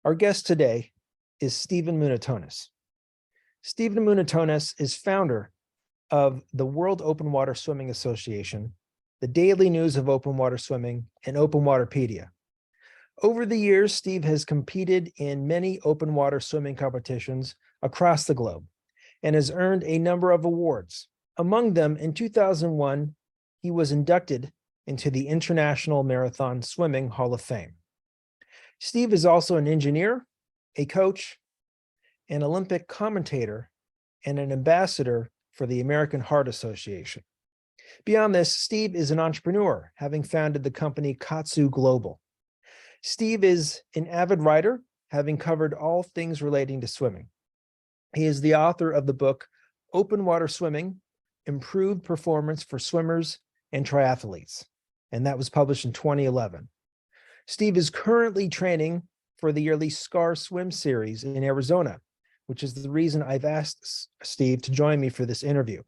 Our guest today is Stephen Munatones. Stephen Munatones is founder of the World Open Water Swimming Association, the Daily News of Open Water Swimming, and Open Waterpedia. Over the years, Steve has competed in many open water swimming competitions across the globe and has earned a number of awards. Among them, in 2001, he was inducted into the International Marathon Swimming Hall of Fame. Steve is also an engineer, a coach, an Olympic commentator, and an ambassador for the American Heart Association. Beyond this, Steve is an entrepreneur, having founded the company Katsu Global. Steve is an avid writer, having covered all things relating to swimming. He is the author of the book, Open Water Swimming, Improved Performance for Swimmers and Triathletes, and that was published in 2011. Steve is currently training for the yearly SCAR Swim Series in Arizona, which is the reason I've asked Steve to join me for this interview.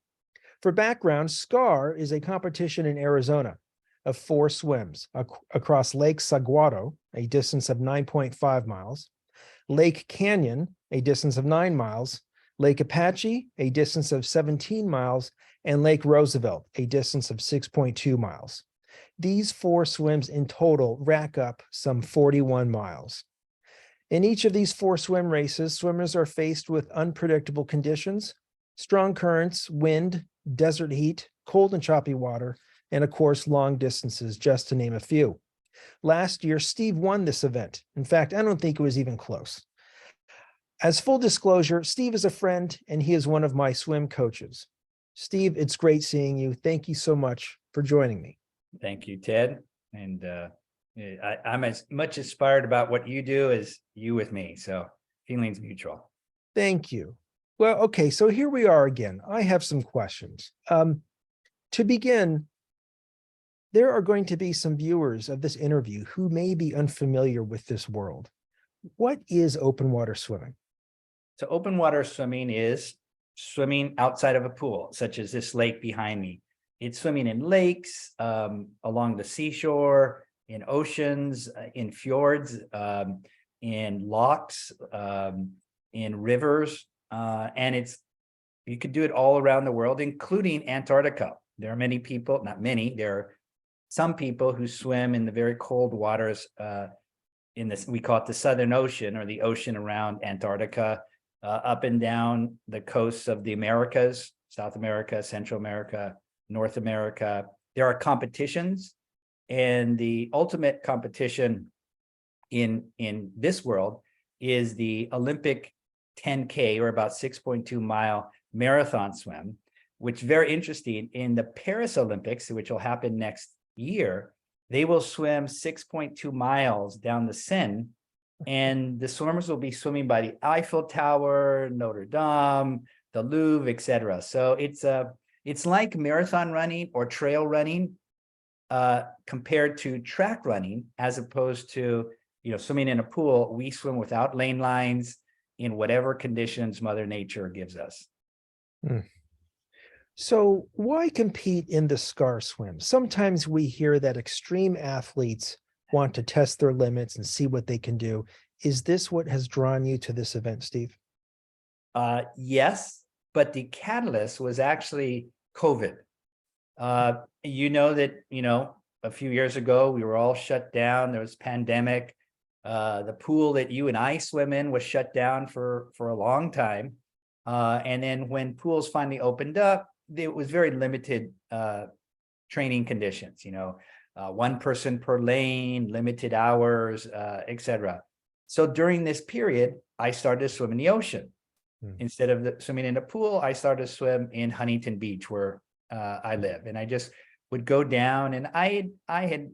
For background, SCAR is a competition in Arizona of 4 swims across Lake Saguaro, a distance of 9.5 miles, Lake Canyon, a distance of 9 miles, Lake Apache, a distance of 17 miles, and Lake Roosevelt, a distance of 6.2 miles. These 4 swims in total rack up some 41 miles. In each of these 4 swim races, swimmers are faced with unpredictable conditions, strong currents, wind, desert heat, cold and choppy water, and of course, long distances, just to name a few. Last year, Steve won this event. In fact, I don't think it was even close. As full disclosure, Steve is a friend and he is one of my swim coaches. Steve, it's great seeing you. Thank you so much for joining me. Thank you, Ted. And I'm as much inspired about what you do as you with me. So feelings mutual. Thank you. Well, okay, so here we are again. I have some questions. To begin, there are going to be some viewers of this interview who may be unfamiliar with this world. What is open water swimming? So open water swimming is swimming outside of a pool, such as this lake behind me. It's swimming in lakes, along the seashore, in oceans, in fjords, in locks, in rivers, and you could do it all around the world, including Antarctica. There are many people, not many, there are some people who swim in the very cold waters in this, we call it the Southern Ocean, or the ocean around Antarctica, up and down the coasts of the Americas, South America, Central America, North America. There are competitions, and the ultimate competition in this world is the Olympic 10K, or about 6.2 mile marathon swim, which is very interesting. In the Paris Olympics, which will happen next year, they will swim 6.2 miles down the Seine, and the swimmers will be swimming by the Eiffel Tower, Notre Dame, the Louvre, etc. So it's like marathon running or trail running compared to track running, as opposed to swimming in a pool. We swim without lane lines in whatever conditions Mother Nature gives us. So why compete in the SCAR swim? Sometimes we hear that extreme athletes want to test their limits and see what they can do. Is this what has drawn you to this event, Steve? Yes, but the catalyst was actually COVID. You know that, a few years ago, we were all shut down. There was a pandemic. The pool that you and I swim in was shut down for a long time. And then when pools finally opened up, it was very limited training conditions, 1 person per lane, limited hours, etc. So during this period, I started to swim in the ocean. Instead of swimming in a pool, I started to swim in Huntington Beach, where I live. And I just would go down, and I had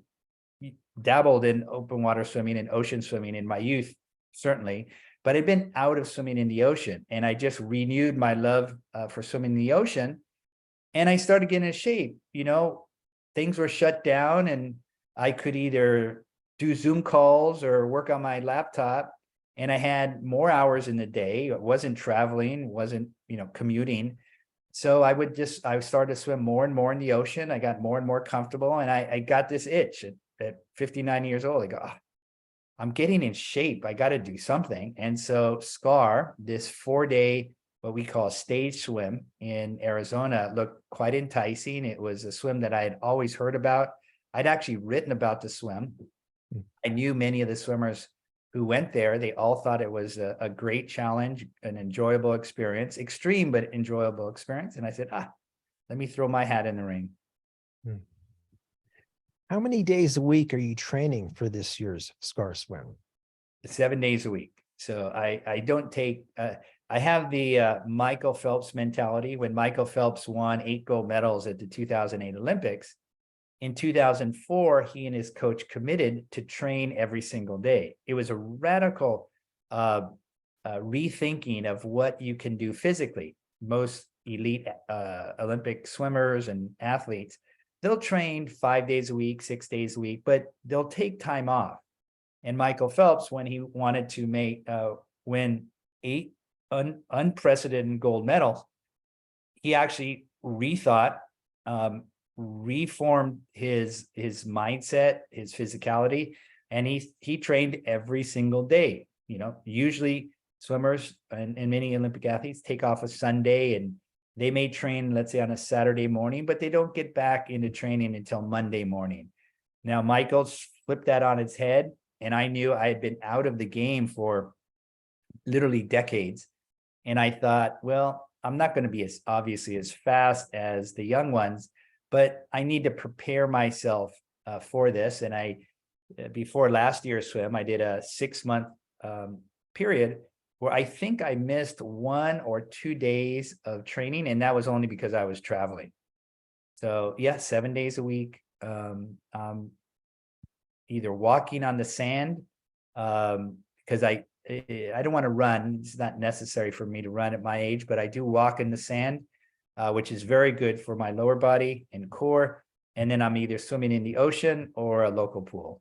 dabbled in open water swimming and ocean swimming in my youth, certainly, but I'd been out of swimming in the ocean, and I just renewed my love for swimming in the ocean. And I started getting in shape. Things were shut down, and I could either do Zoom calls or work on my laptop, and I had more hours in the day. I wasn't traveling, wasn't commuting. So I started to swim more and more in the ocean. I got more and more comfortable, and I got this itch at 59 years old. I go, I'm getting in shape. I got to do something. And so SCAR, this 4-day, what we call stage swim in Arizona, looked quite enticing. It was a swim that I had always heard about. I'd actually written about the swim. I knew many of the swimmers who went there. They all thought it was a great challenge, an enjoyable experience, extreme, but enjoyable experience. And I said, let me throw my hat in the ring. How many days a week are you training for this year's SCAR swim? 7 days a week. So I don't take, I have the Michael Phelps mentality. When Michael Phelps won 8 gold medals at the 2008 Olympics, in 2004, he and his coach committed to train every single day. It was a radical rethinking of what you can do physically. Most elite Olympic swimmers and athletes, they'll train 5 days a week, 6 days a week, but they'll take time off. And Michael Phelps, when he wanted to win 8 unprecedented gold medals, he actually rethought, reformed his mindset, his physicality, and he trained every single day. You know, usually swimmers and many Olympic athletes take off a Sunday, and they may train, let's say, on a Saturday morning, but they don't get back into training until Monday morning. Now, Michael flipped that on its head, and I knew I had been out of the game for literally decades. And I thought, well, I'm not going to be obviously as fast as the young ones, but I need to prepare myself for this. And before last year's swim, I did a 6-month period where I think I missed 1 or 2 days of training, and that was only because I was traveling. So yeah, 7 days a week, either walking on the sand, because I don't want to run. It's not necessary for me to run at my age, but I do walk in the sand, which is very good for my lower body and core. And then I'm either swimming in the ocean or a local pool.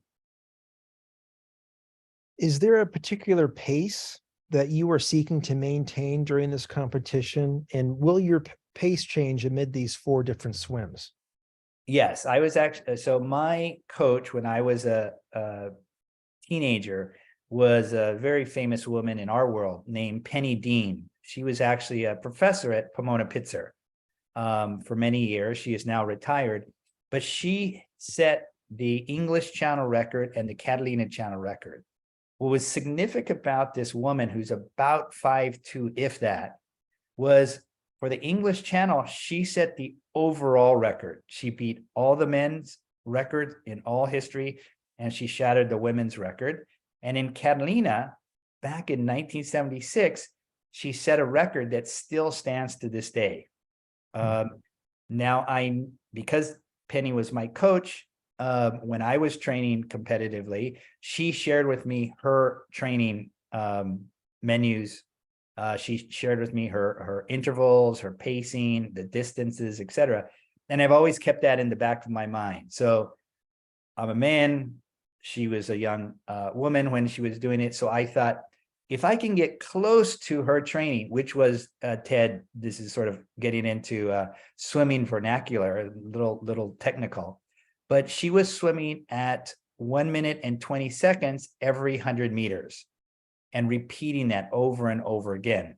Is there a particular pace that you are seeking to maintain during this competition? And will your pace change amid these 4 different swims? Yes, I was actually, so my coach when I was a teenager was a very famous woman in our world named Penny Dean. She was actually a professor at Pomona Pitzer for many years. She is now retired, but she set the English Channel record and the Catalina Channel record. What was significant about this woman, who's about 5'2", if that, was for the English Channel, she set the overall record. She beat all the men's records in all history, and she shattered the women's record. And in Catalina, back in 1976, she set a record that still stands to this day. Now, because Penny was my coach, when I was training competitively, she shared with me her training menus. She shared with me her intervals, her pacing, the distances, etc. And I've always kept that in the back of my mind. So I'm a man. She was a young woman when she was doing it. So I thought, if I can get close to her training, which was, Ted, this is sort of getting into swimming vernacular, a little technical, but she was swimming at 1 minute and 20 seconds every 100 meters and repeating that over and over again.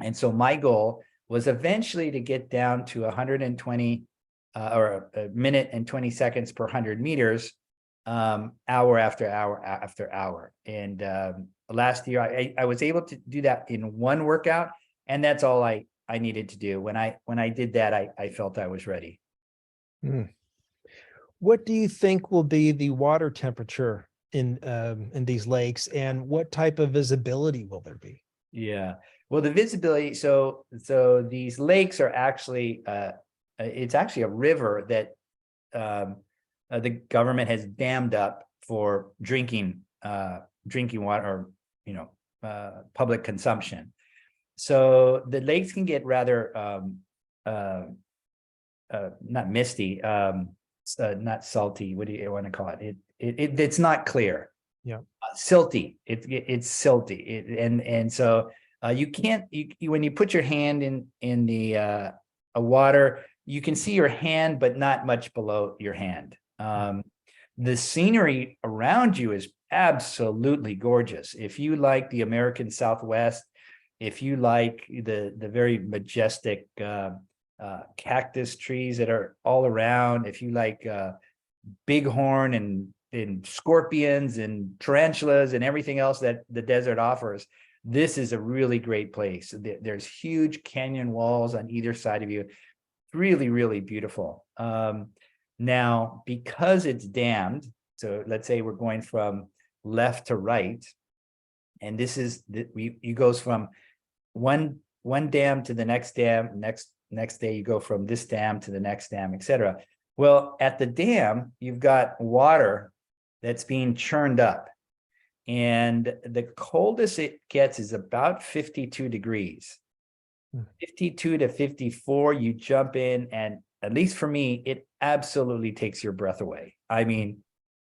And so my goal was eventually to get down to 120 or a minute and 20 seconds per 100 meters, hour after hour after hour. And last year, I was able to do that in 1 workout, and that's all I needed to do. When I did that, I felt I was ready. What do you think will be the water temperature in these lakes, and what type of visibility will there be? Yeah, well, the visibility. So these lakes are actually, it's actually a river that the government has dammed up for drinking water, or public consumption. So the lakes can get rather not misty, not salty. What do you want to call it? It's not clear. Yeah, silty. It's silty. And so you can't, when you put your hand in the a water, you can see your hand, but not much below your hand. The scenery around you absolutely gorgeous. If you like the American Southwest, if you like the very majestic cactus trees that are all around, if you like bighorn and scorpions and tarantulas and everything else that the desert offers, this is a really great place. There's huge canyon walls on either side of you. Really, really beautiful. Now, because it's dammed, so let's say we're going from left to right, and this is you goes from one dam to the next dam, next day you go from this dam to the next dam, etc. Well, at the dam, you've got water that's being churned up. And the coldest it gets is about 52 degrees. 52 to 54, you jump in, and at least for me, it absolutely takes your breath away. I mean,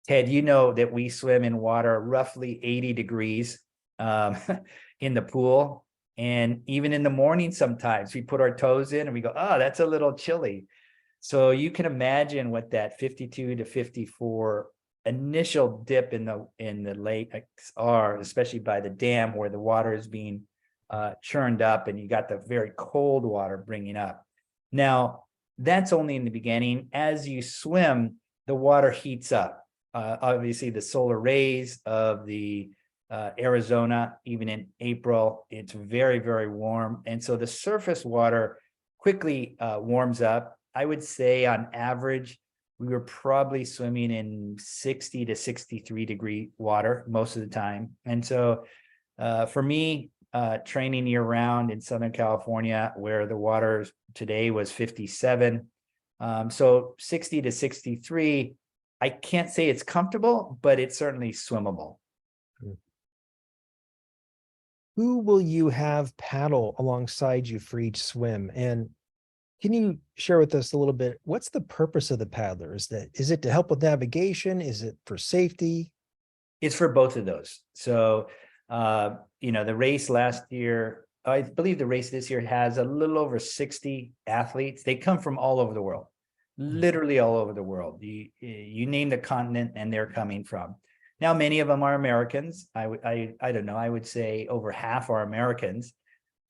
Ted, you know that we swim in water roughly 80 degrees in the pool. And even in the morning, sometimes we put our toes in and we go, oh, that's a little chilly. So you can imagine what that 52 to 54 initial dip in the lakes are, especially by the dam where the water is being churned up and you got the very cold water bringing up. Now, that's only in the beginning. As you swim, the water heats up. Obviously, the solar rays of the Arizona, even in April, it's very, very warm. And so the surface water quickly warms up. I would say on average, we were probably swimming in 60 to 63 degree water most of the time. And so for me, training year round in Southern California, where the water today was 57. So 60 to 63, I can't say it's comfortable, but it's certainly swimmable. Who will you have paddle alongside you for each swim? And can you share with us a little bit, what's the purpose of the paddler? Is it to help with navigation? Is it for safety? It's for both of those. So, the race last year, I believe the race this year has a little over 60 athletes. They come from all over the world, literally all over the world. You name the continent and they're coming from. Now, many of them are Americans. I don't know, I would say over half are Americans.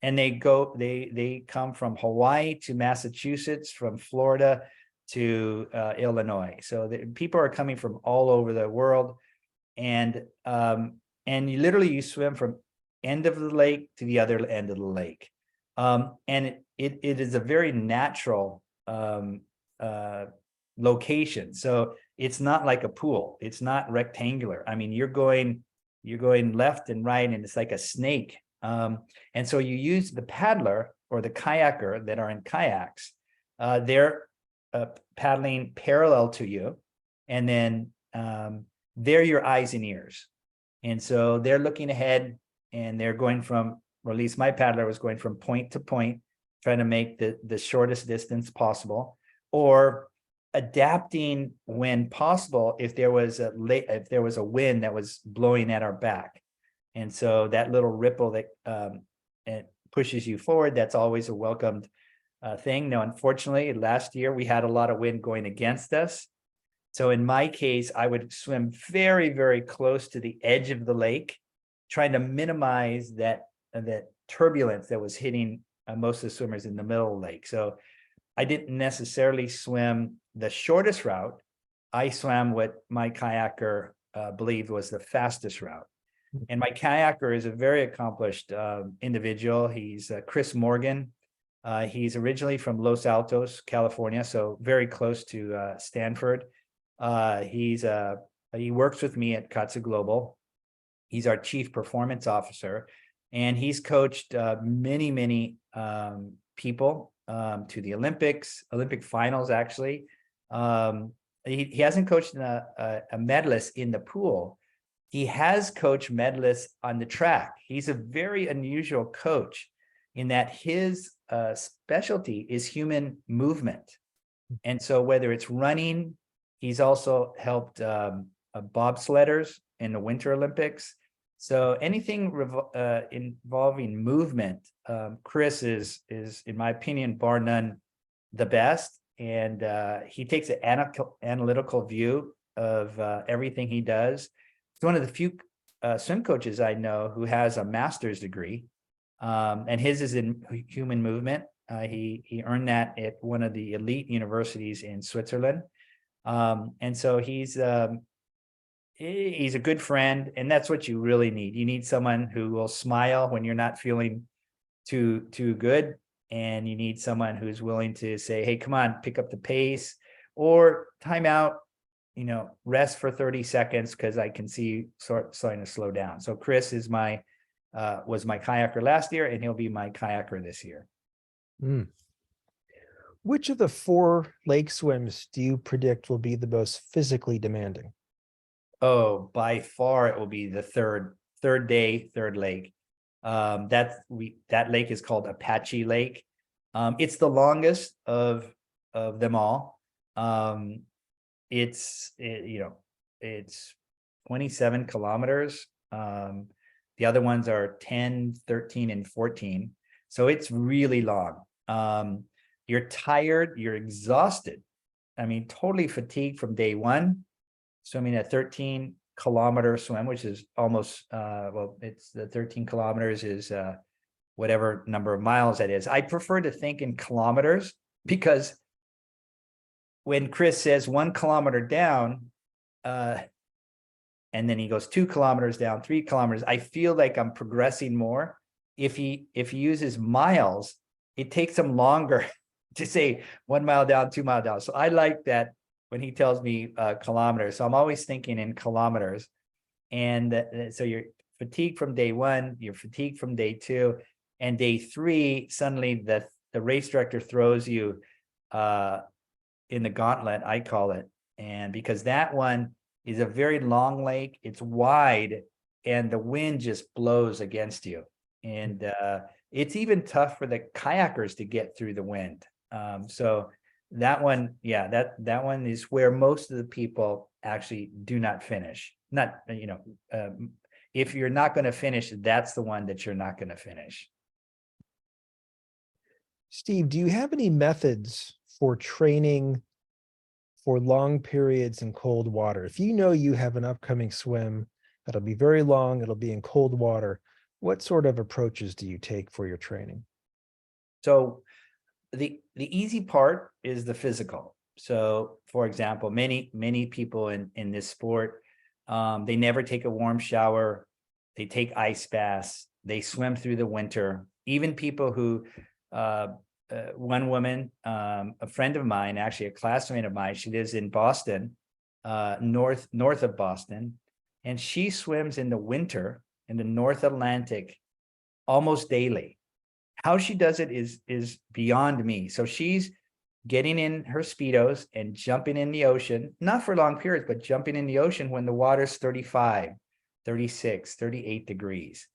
And they come from Hawaii to Massachusetts, from Florida to Illinois. So people are coming from all over the world. And you swim from end of the lake to the other end of the lake. And it is a very natural location. So it's not like a pool. It's not rectangular. I mean, you're going left and right, and it's like a snake. And so you use the paddler or the kayaker that are in kayaks. They're paddling parallel to you, and then they're your eyes and ears. And so they're looking ahead, and they're going from, or at least my paddler was going from point to point, trying to make the shortest distance possible, or adapting when possible if there was a wind that was blowing at our back. And so that little ripple that it pushes you forward, that's always a welcomed thing. Now, unfortunately, last year we had a lot of wind going against us. So in my case, I would swim very, very close to the edge of the lake, trying to minimize that turbulence that was hitting most of the swimmers in the middle of the lake. So I didn't necessarily swim the shortest route. I swam what my kayaker believed was the fastest route. And my kayaker is a very accomplished individual. He's Chris Morgan. He's originally from Los Altos, California, so very close to Stanford. He works with me at Katsa Global. He's our chief performance officer, and he's coached many people to the Olympic finals, actually. He hasn't coached a medalist in the pool. He has coached medalists on the track. He's a very unusual coach in that his specialty is human movement. And so whether it's running, he's also helped bobsledders in the Winter Olympics. So anything involving movement, Chris is, in my opinion, bar none, the best. And he takes an analytical view of everything he does. one of the few swim coaches I know who has a master's degree, and his is in human movement. He earned that at one of the elite universities in Switzerland, and so he's a good friend, and that's what you really need. You need someone who will smile when you're not feeling too good, and you need someone who's willing to say, "Hey, come on, pick up the pace," or time out. Rest for 30 seconds because I can see you starting to slow down. So Chris is was my kayaker last year, and he'll be my kayaker this year. Mm. Which of the 4 lake swims do you predict will be the most physically demanding? Oh, by far it will be the third day, third lake. That lake is called Apache Lake. It's the longest of them all. It's 27 kilometers. The other ones are 10, 13, and 14. So it's really long. You're tired, you're exhausted. I mean, totally fatigued from day one, swimming a 13-kilometer swim, which is almost, it's the 13 kilometers is whatever number of miles that is. I prefer to think in kilometers because when Chris says 1 kilometer down, and then he goes 2 kilometers down, 3 kilometers, I feel like I'm progressing more. If he uses miles, it takes him longer to say 1 mile down, 2 mile down. So I like that when he tells me kilometers. So I'm always thinking in kilometers. And so you're fatigued from day 1, you're fatigued from day 2, and day 3, suddenly the race director throws you in the gauntlet, I call it. And because that one is a very long lake, it's wide, and the wind just blows against you. And it's even tough for the kayakers to get through the wind. So that one, yeah, that one is where most of the people actually do not finish. Not, if you're not going to finish, that's the one that you're not going to finish. Steve, do you have any methods for training for long periods in cold water? If you know you have an upcoming swim that'll be very long, it'll be in cold water, what sort of approaches do you take for your training? So the easy part is the physical. So for example, many people in this sport, they never take a warm shower, they take ice baths, they swim through the winter. Even people who one woman, a friend of mine, actually a classmate of mine, she lives in Boston, north of Boston, and she swims in the winter in the North Atlantic almost daily. How she does it is beyond me. So she's getting in her Speedos and jumping in the ocean, not for long periods, but jumping in the ocean when the water's 35, 36, 38 degrees.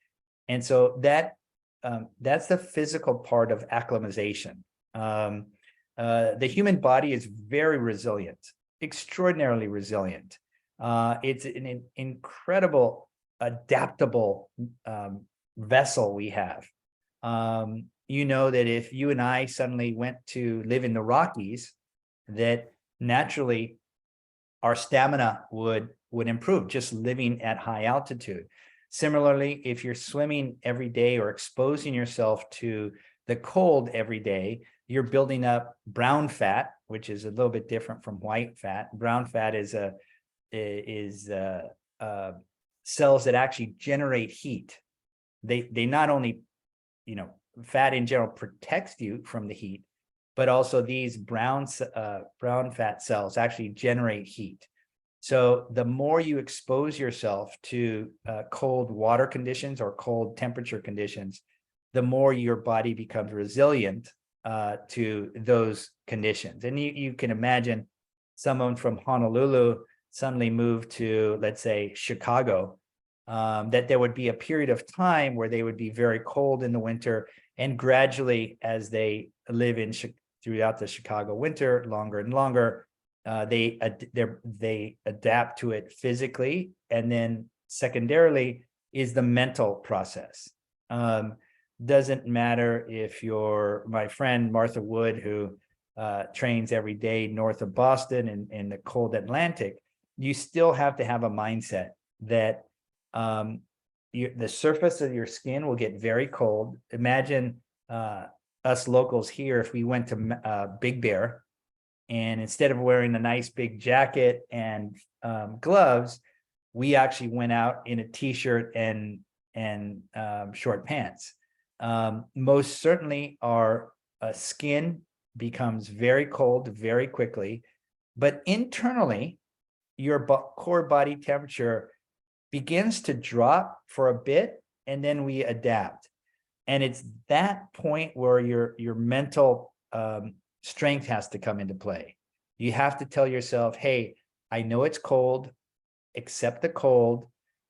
And so that's the physical part of acclimatization. The human body is very resilient, extraordinarily resilient. It's an incredible, adaptable vessel we have. That if you and I suddenly went to live in the Rockies, that naturally our stamina would improve just living at high altitude. Similarly, if you're swimming every day or exposing yourself to the cold every day, you're building up brown fat, which is a little bit different from white fat. Brown fat is cells that actually generate heat. They not only, fat in general protects you from the heat, but also these brown fat cells actually generate heat. So the more you expose yourself to cold water conditions or cold temperature conditions, the more your body becomes resilient to those conditions. And you can imagine someone from Honolulu suddenly moved to, let's say, Chicago, that there would be a period of time where they would be very cold in the winter, and gradually, as they live throughout the Chicago winter, longer and longer, they adapt to it physically, and then secondarily is the mental process. Doesn't matter if you're my friend Martha Wood, who trains every day north of Boston in the cold Atlantic, you still have to have a mindset that the surface of your skin will get very cold. Imagine us locals here, if we went to Big Bear, and instead of wearing a nice big jacket and gloves, we actually went out in a t-shirt and short pants. Most certainly our skin becomes very cold very quickly, but internally your core body temperature begins to drop for a bit, and then we adapt. And it's that point where your mental strength has to come into play. You have to tell yourself, hey, I know it's cold, accept the cold.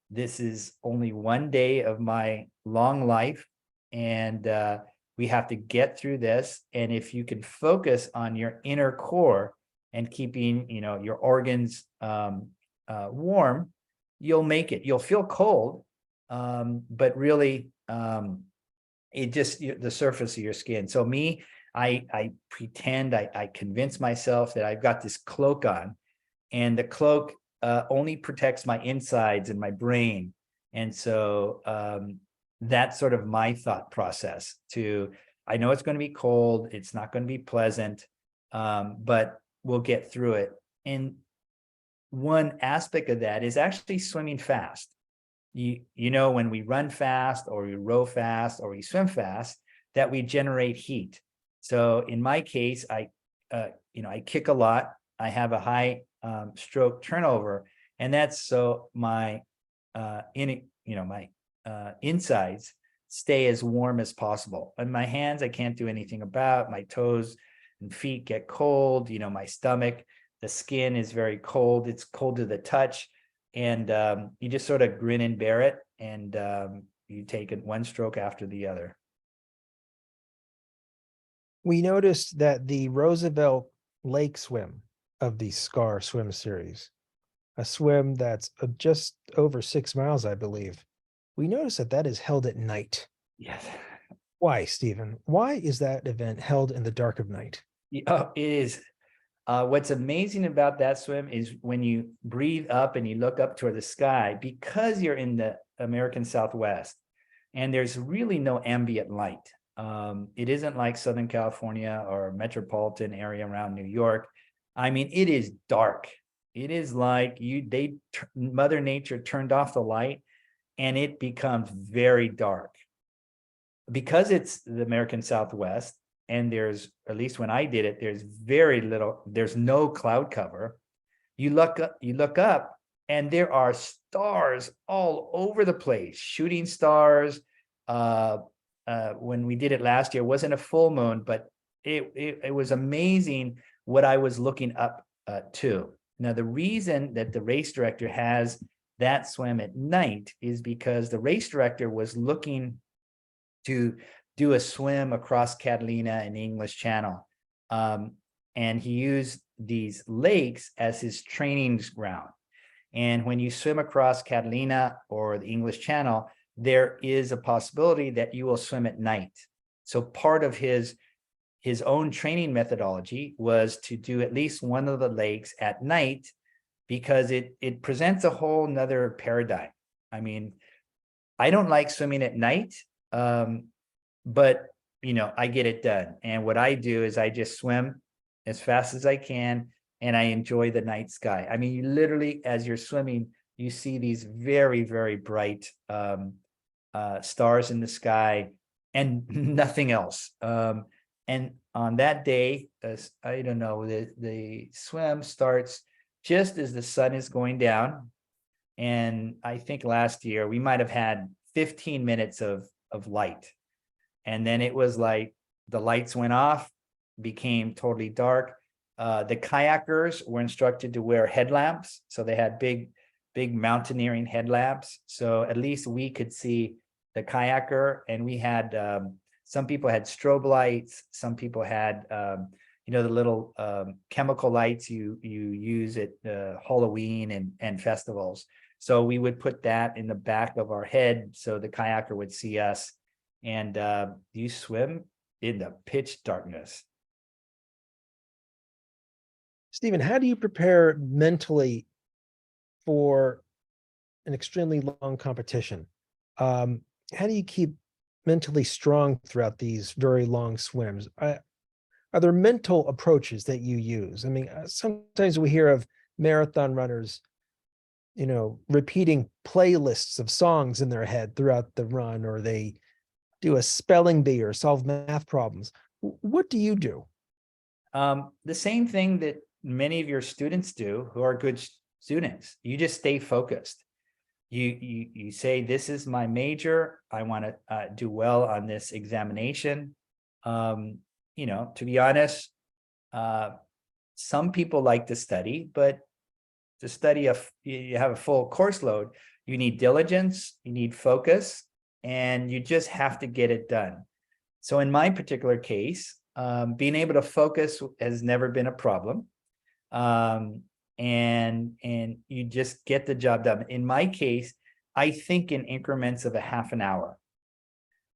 This is only one day of my long life, and we have to get through this. And if you can focus on your inner core and keeping, your organs warm, you'll make it. You'll feel cold, but really, it just the surface of your skin. So me, I pretend, I convince myself that I've got this cloak on, and the cloak only protects my insides and my brain. And so that's sort of my thought process. I know it's going to be cold, it's not going to be pleasant, but we'll get through it. And one aspect of that is actually swimming fast. When we run fast, or we row fast, or we swim fast, that we generate heat. So in my case, I kick a lot. I have a high stroke turnover, and that's so my insides stay as warm as possible. And my hands, I can't do anything about. My toes and feet get cold. My stomach, the skin is very cold. It's cold to the touch. And you just sort of grin and bear it, and you take it one stroke after the other. We noticed that the Roosevelt Lake swim of the SCAR swim series, a swim that's just over 6 miles, I believe. We noticed that is held at night. Yes. Why, Stephen? Why is that event held in the dark of night? Oh, it is. What's amazing about that swim is when you breathe up and you look up toward the sky, because you're in the American Southwest and there's really no ambient light. It isn't like Southern California or metropolitan area around New York. I mean, it is dark. It is like Mother Nature turned off the light, and it becomes very dark. Because it's the American Southwest, and there's, at least when I did it, there's no cloud cover. You look up and there are stars all over the place, shooting stars. When we did it last year, it wasn't a full moon, but it was amazing what I was looking up to. Now, the reason that the race director has that swim at night is because the race director was looking to do a swim across Catalina and the English Channel. And he used these lakes as his training ground. And when you swim across Catalina or the English Channel, there is a possibility that you will swim at night. So part of his own training methodology was to do at least one of the lakes at night, because it presents a whole nother paradigm. I mean, I don't like swimming at night, but I get it done. And what I do is I just swim as fast as I can, and I enjoy the night sky. I mean, you literally, as you're swimming, you see these very, very bright stars in the sky and nothing else. And on that day, I don't know, the swim starts just as the sun is going down. And I think last year we might have had 15 minutes of light. And then it was like the lights went off, became totally dark. The kayakers were instructed to wear headlamps. So they had big mountaineering headlamps. So at least we could see the kayaker. And we had, some people had strobe lights. Some people had, the little chemical lights you use at Halloween and festivals. So we would put that in the back of our head so the kayaker would see us. And you swim in the pitch darkness. Stephen, how do you prepare mentally for an extremely long competition, how do you keep mentally strong throughout these very long swims? Are there mental approaches that you use? I mean, sometimes we hear of marathon runners, repeating playlists of songs in their head throughout the run, or they do a spelling bee or solve math problems. What do you do? The same thing that many of your students do who are good students. You just stay focused. You say, this is my major. I want to do well on this examination. To be honest, some people like to study, but to study, you have a full course load, you need diligence, you need focus, and you just have to get it done. So in my particular case, being able to focus has never been a problem. And you just get the job done. In my case, I think in increments of a half an hour.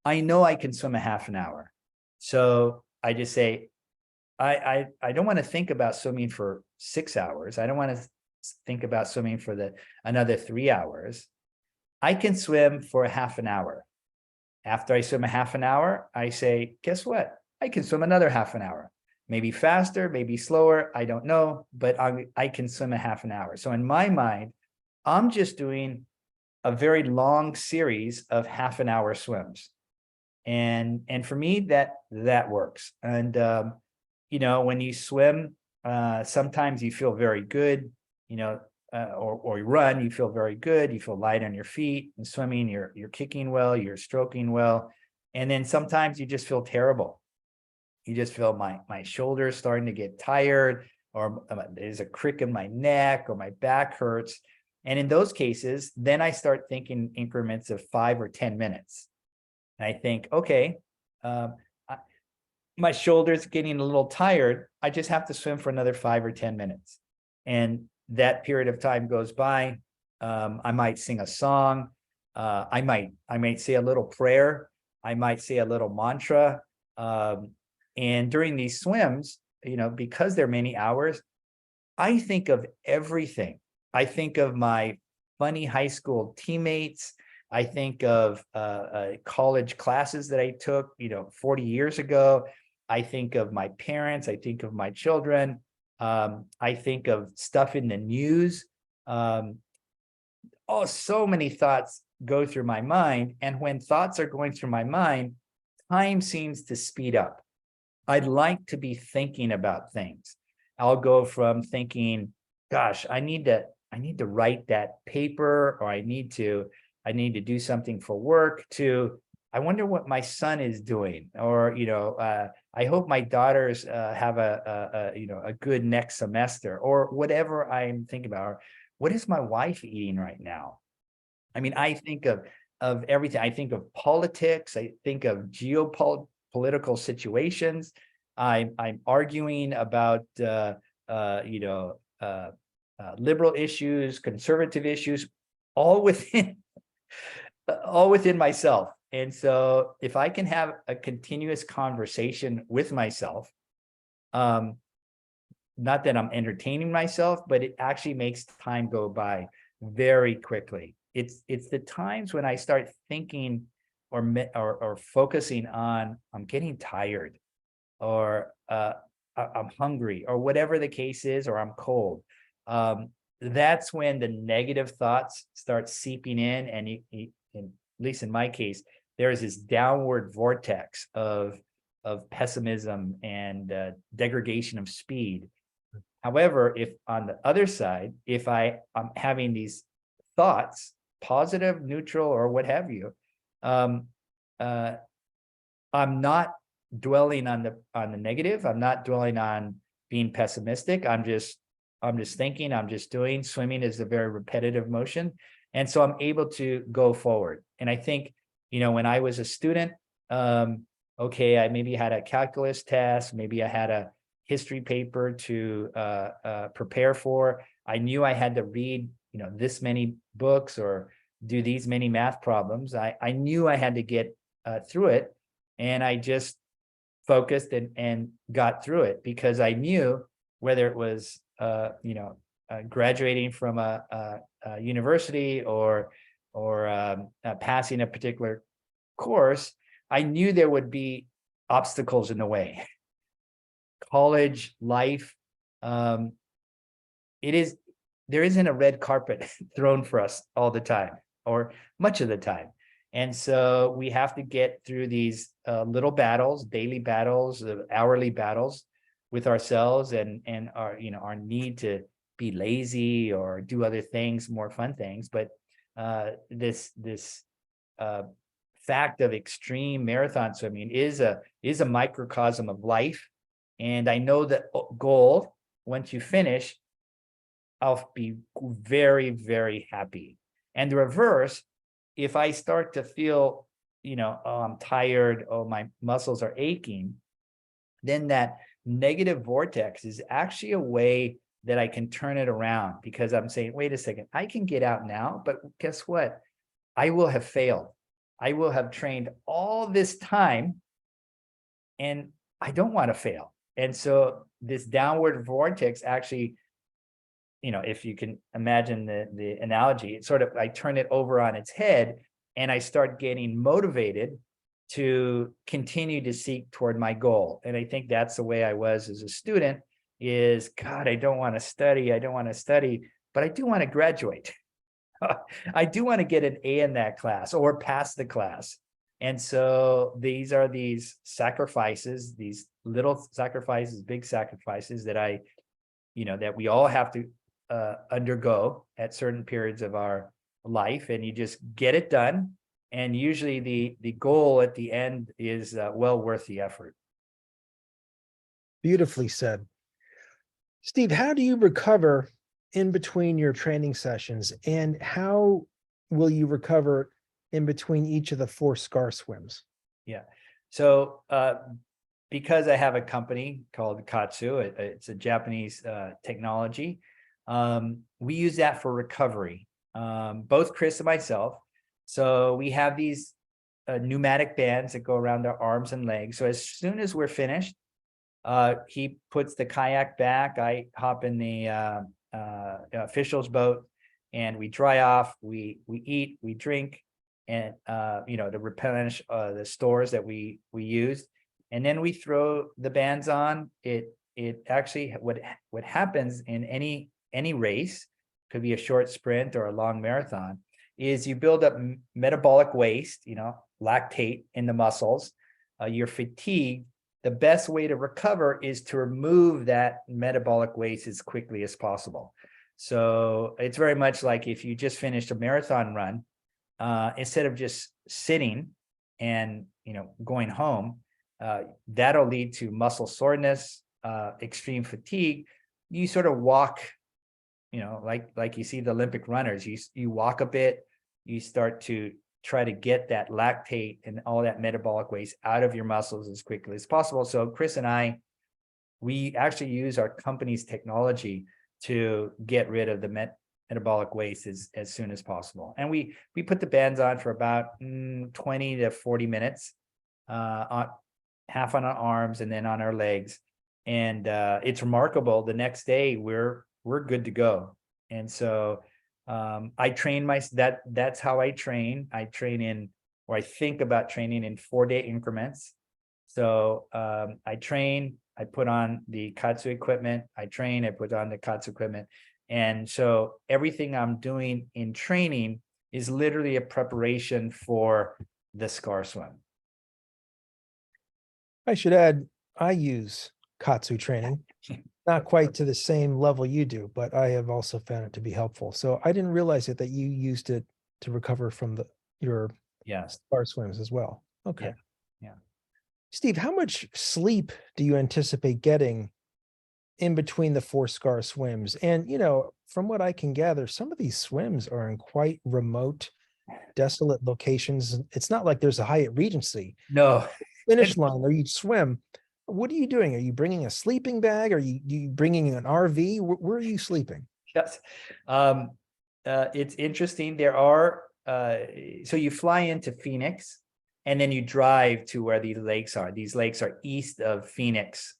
I know I can swim a half an hour. So I just say, I don't want to think about swimming for 6 hours. I don't want to think about swimming for another 3 hours. I can swim for a half an hour. After I swim a half an hour, I say, guess what? I can swim another half an hour. Maybe faster, maybe slower, I don't know, but I can swim a half an hour. So in my mind, I'm just doing a very long series of half an hour swims. And for me, that works. And when you swim, sometimes you feel very good, or you run, you feel very good, you feel light on your feet. And swimming, you're kicking well, you're stroking well. And then sometimes you just feel terrible. You just feel my shoulders starting to get tired, or there's a crick in my neck, or my back hurts. And in those cases, then I start thinking increments of 5 or 10 minutes. And I think, okay, my shoulders getting a little tired. I just have to swim for another 5 or 10 minutes. And that period of time goes by. I might sing a song. I might say a little prayer. I might say a little mantra. And during these swims, because they're many hours, I think of everything. I think of my funny high school teammates. I think of college classes that I took, 40 years ago. I think of my parents. I think of my children. I think of stuff in the news. So many thoughts go through my mind. And when thoughts are going through my mind, time seems to speed up. I'd like to be thinking about things. I'll go from thinking, gosh, I need to write that paper, or I need to do something for work, to I wonder what my son is doing, or I hope my daughters have a good next semester, or whatever I'm thinking about. Or what is my wife eating right now? I mean, I think of everything. I think of politics. I think of geopolitical situations. I'm arguing about liberal issues, conservative issues, all within myself. And so if I can have a continuous conversation with myself, not that I'm entertaining myself, but it actually makes time go by very quickly. It's the times when I start thinking or focusing on, I'm getting tired, or I'm hungry, or whatever the case is, or I'm cold. That's when the negative thoughts start seeping in, and at least in my case, there is this downward vortex of pessimism and degradation of speed. However, if on the other side, if I'm having these thoughts, positive, neutral, or what have you, I'm not dwelling on the negative. I'm not dwelling on being pessimistic. I'm just thinking, I'm just doing. Swimming is a very repetitive motion. And so I'm able to go forward. And I think, when I was a student, okay, I maybe had a calculus test, maybe I had a history paper to prepare for. I knew I had to read, this many books or do these many math problems. I knew I had to get through it. And I just focused and got through it, because I knew whether it was, graduating from a university or passing a particular course, I knew there would be obstacles in the way. College life, there isn't a red carpet thrown for us all the time or much of the time. And so we have to get through these little battles, daily battles, hourly battles with ourselves and our, our need to be lazy or do other things, more fun things. But this fact of extreme marathon swimming is a microcosm of life. And I know that goal, once you finish, I'll be very, very happy. And the reverse, if I start to feel, oh, I'm tired, oh, my muscles are aching, then that negative vortex is actually a way that I can turn it around, because I'm saying, wait a second, I can get out now, but guess what? I will have failed. I will have trained all this time and I don't want to fail. And so this downward vortex actually, if you can imagine the analogy, it's sort of, I turn it over on its head and I start getting motivated to continue to seek toward my goal. And I think that's the way I was as a student is, God, I don't want to study. I don't want to study, but I do want to graduate. I do want to get an A in that class or pass the class. And so these are these sacrifices, these little sacrifices, big sacrifices that that we all have to undergo at certain periods of our life, and you just get it done. And usually the goal at the end is well worth the effort. Beautifully said. Steve, how do you recover in between your training sessions, and how will you recover in between each of the 4 SCAR swims? Yeah. So because I have a company called Katsu, it's a Japanese technology. We use that for recovery, both Chris and myself. So we have these pneumatic bands that go around our arms and legs. So as soon as we're finished, he puts the kayak back. I hop in the official's boat, and we dry off. We eat, we drink, and to replenish the stores that we used, and then we throw the bands on. It actually what happens in any race, could be a short sprint or a long marathon, is you build up metabolic waste, lactate in the muscles. You're fatigued. The best way to recover is to remove that metabolic waste as quickly as possible. So it's very much like if you just finished a marathon run, instead of just sitting and going home, that'll lead to muscle soreness, extreme fatigue. You sort of walk, like you see the Olympic runners, you walk a bit, you start to try to get that lactate and all that metabolic waste out of your muscles as quickly as possible. So Chris and we actually use our company's technology to get rid of the metabolic waste as soon as possible. And we put the bands on for about 20 to 40 minutes, half on our arms and then on our legs. And it's remarkable. The next day we're good to go. And so I train that's how I train. I think about training in 4-day increments. So I train, I put on the Katsu equipment, I train, I put on the Katsu equipment. And so everything I'm doing in training is literally a preparation for the SCAR swim. I should add, I use Katsu training, not quite to the same level you do, but I have also found it to be helpful. So I didn't realize that you used it to recover from your SCAR swims as well. Okay. Yeah. Steve, how much sleep do you anticipate getting in between the 4 SCAR swims? And, from what I can gather, some of these swims are in quite remote, desolate locations. It's not like there's a Hyatt Regency No. finish line where you swim. What are you doing? Are you bringing a sleeping bag? Are you bringing an RV? Where are you sleeping? Yes. It's interesting. There are, so you fly into Phoenix and then you drive to where these lakes are. These lakes are east of Phoenix,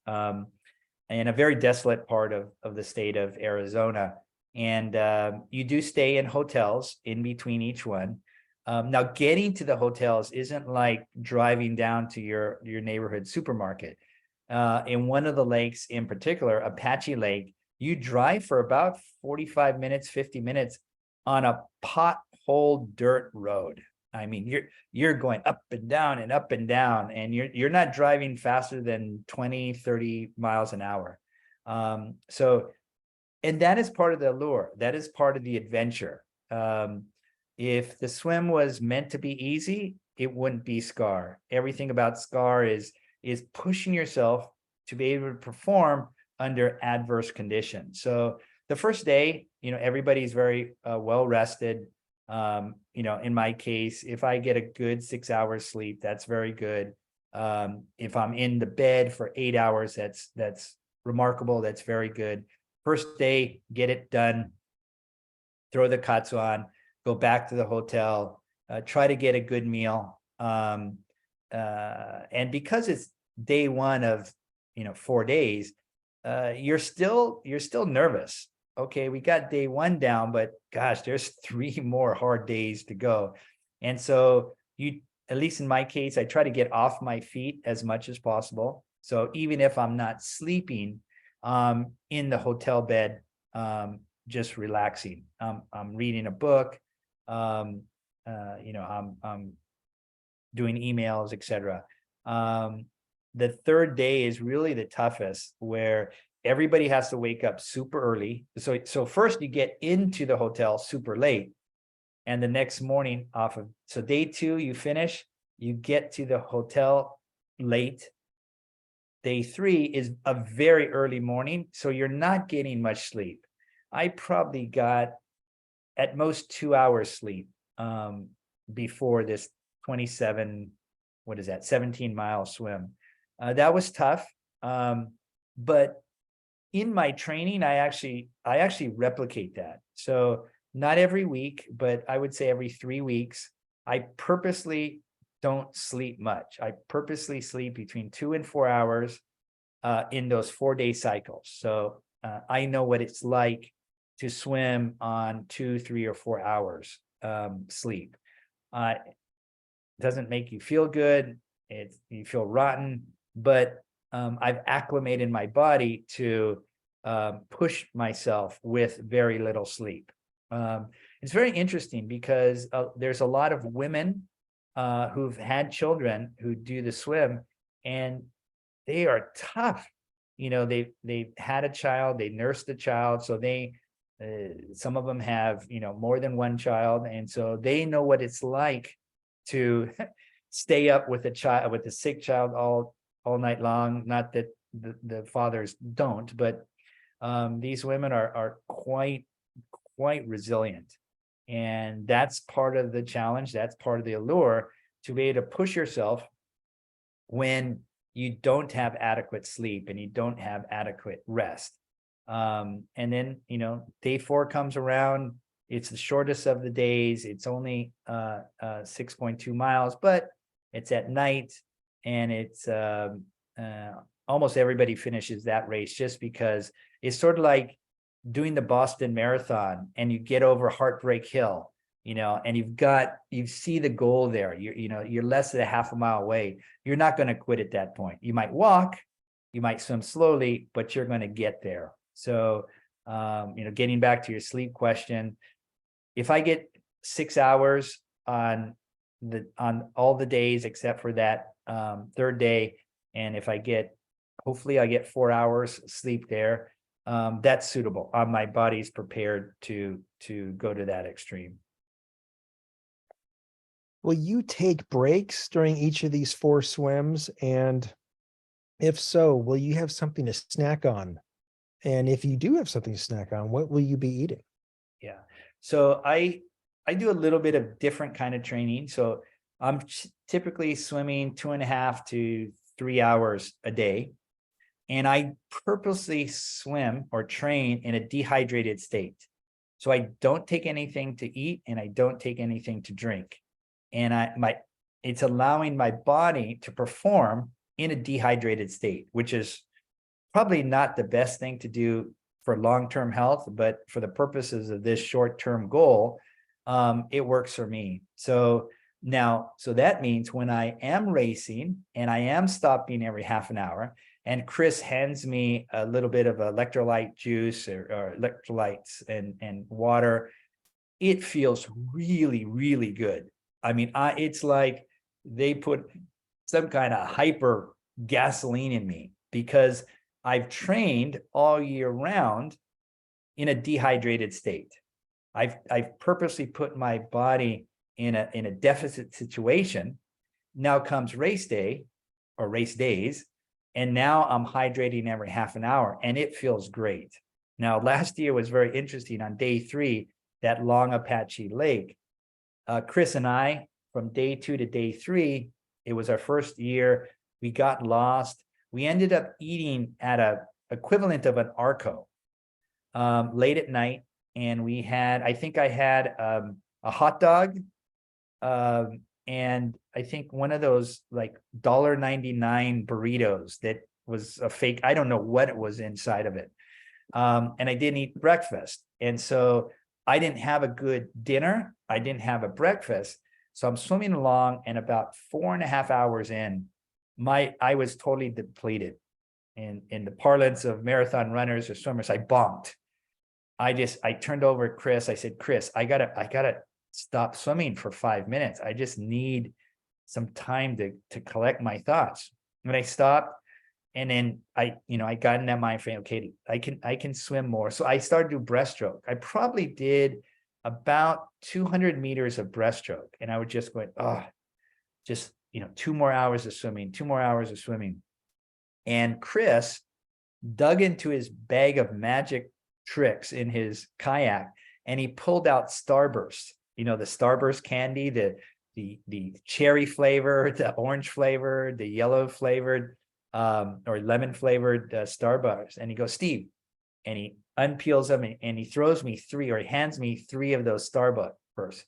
in a very desolate part of the state of Arizona. And you do stay in hotels in between each one. Now, getting to the hotels isn't like driving down to your neighborhood supermarket. In one of the lakes in particular, Apache Lake, you drive for about 45 minutes, 50 minutes on a pothole dirt road. I mean, you're going up and down and up and down, and you're not driving faster than 20, 30 miles an hour. So, and that is part of the allure. That is part of the adventure. If the swim was meant to be easy, it wouldn't be SCAR. Everything about SCAR is pushing yourself to be able to perform under adverse conditions. So the first day, everybody's very well rested. In my case, if I get a good 6 hours sleep, that's very good. If I'm in the bed for 8 hours, that's remarkable. That's very good. First day, get it done. Throw the katsu on, go back to the hotel, try to get a good meal. And because it's day one of 4 days, you're still nervous. Okay, we got day one down, but gosh, there's 3 more hard days to go. And so at least in my case, I try to get off my feet as much as possible. So even if I'm not sleeping in the hotel bed, just relaxing. I'm reading a book, I'm doing emails, etc. The third day is really the toughest, where everybody has to wake up super early. So first you get into the hotel super late, and the next morning so day 2, you finish, you get to the hotel late. Day 3 is a very early morning, so you're not getting much sleep. I probably got at most 2 hours sleep before this 17-mile swim. That was tough. But in my training, I actually replicate that. So not every week, but I would say every 3 weeks, I purposely don't sleep much. I purposely sleep between 2 and 4 hours in those 4-day cycles. So I know what it's like to swim on 2, 3, or 4 hours sleep. Doesn't make you feel good. You feel rotten, but I've acclimated my body to push myself with very little sleep. It's very interesting because there's a lot of women who've had children who do the swim, and they are tough. They've had a child, they nursed a child, so some of them have more than one child, and so they know what it's like to stay up with a sick child all night long. Not that the fathers don't, but these women are quite resilient, and that's part of the challenge. That's part of the allure, to be able to push yourself when you don't have adequate sleep and you don't have adequate rest. And then day 4 comes around. It's the shortest of the days. It's only 6.2 miles, but it's at night, and it's almost everybody finishes that race, just because it's sort of like doing the Boston Marathon, and you get over Heartbreak Hill, and you see the goal there. You're less than a half a mile away. You're not going to quit at that point. You might walk, you might swim slowly, but you're going to get there. So, getting back to your sleep question, if I get 6 hours on all the days except for that third day, and if hopefully I get 4 hours sleep there, that's suitable. My body's prepared to go to that extreme. Will you take breaks during each of these 4 swims? And if so, will you have something to snack on? And if you do have something to snack on, what will you be eating? Yeah. So I do a little bit of different kind of training. So I'm typically swimming 2.5 to 3 hours a day. And I purposely swim or train in a dehydrated state. So I don't take anything to eat, and I don't take anything to drink. And it's allowing my body to perform in a dehydrated state, which is probably not the best thing to do for long-term health, but for the purposes of this short-term goal, it works for me. So now, so that means when I am racing and I am stopping every half an hour, and Chris hands me a little bit of electrolyte juice or electrolytes and water, it feels really, really good. I mean, it's like they put some kind of hyper gasoline in me, because I've trained all year round in a dehydrated state. I've purposely put my body in a deficit situation. Now comes race day or race days, and now I'm hydrating every half an hour, and it feels great. Now, last year was very interesting. On day 3, that long Apache Lake, Chris and I, from day 2 to day 3, it was our first year. We got lost. We ended up eating at a equivalent of an Arco late at night, and we had, I think I had a hot dog, and I think one of those like $1.99 burritos that was a fake. I don't know what it was inside of it. And I didn't eat breakfast. And so I didn't have a good dinner. I didn't have a breakfast. So I'm swimming along, and about 4.5 hours in, I was totally depleted. And in the parlance of marathon runners or swimmers, I bonked. I turned over to Chris. I said, Chris, I gotta stop swimming for 5 minutes. I just need some time to collect my thoughts. And I stopped, and then I got in that mind frame, okay, I can swim more. So I started to do breaststroke. I probably did about 200 meters of breaststroke, and I would just go, oh, just 2 more hours of swimming, 2 more hours of swimming. And Chris dug into his bag of magic tricks in his kayak, and he pulled out Starburst, the Starburst candy, the cherry flavor, the orange flavored, the yellow flavored, or lemon flavored Starburst. And he goes, Steve, and he unpeels them, and he throws me 3, or he hands me 3 of those Starburst.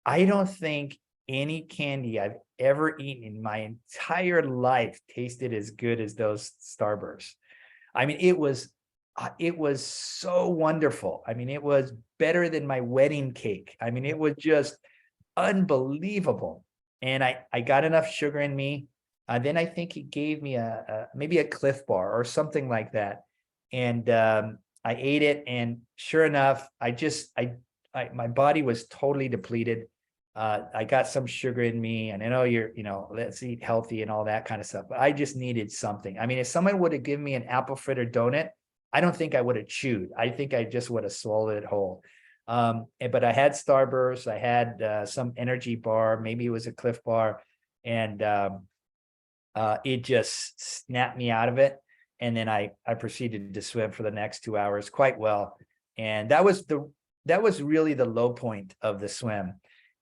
I don't think any candy I've ever eaten in my entire life tasted as good as those Starbursts. I mean, it was so wonderful. I mean, it was better than my wedding cake. I mean, it was just unbelievable. And I got enough sugar in me. Then I think he gave me maybe a Cliff Bar or something like that. And I ate it, and sure enough, my body was totally depleted. I got some sugar in me, and I know let's eat healthy and all that kind of stuff, but I just needed something. I mean, if someone would have given me an apple fritter donut, I don't think I would have chewed. I think I just would have swallowed it whole. But I had Starburst, I had some energy bar, maybe it was a Cliff Bar, and it just snapped me out of it. And then I proceeded to swim for the next 2 hours quite well. And that was really the low point of the swim.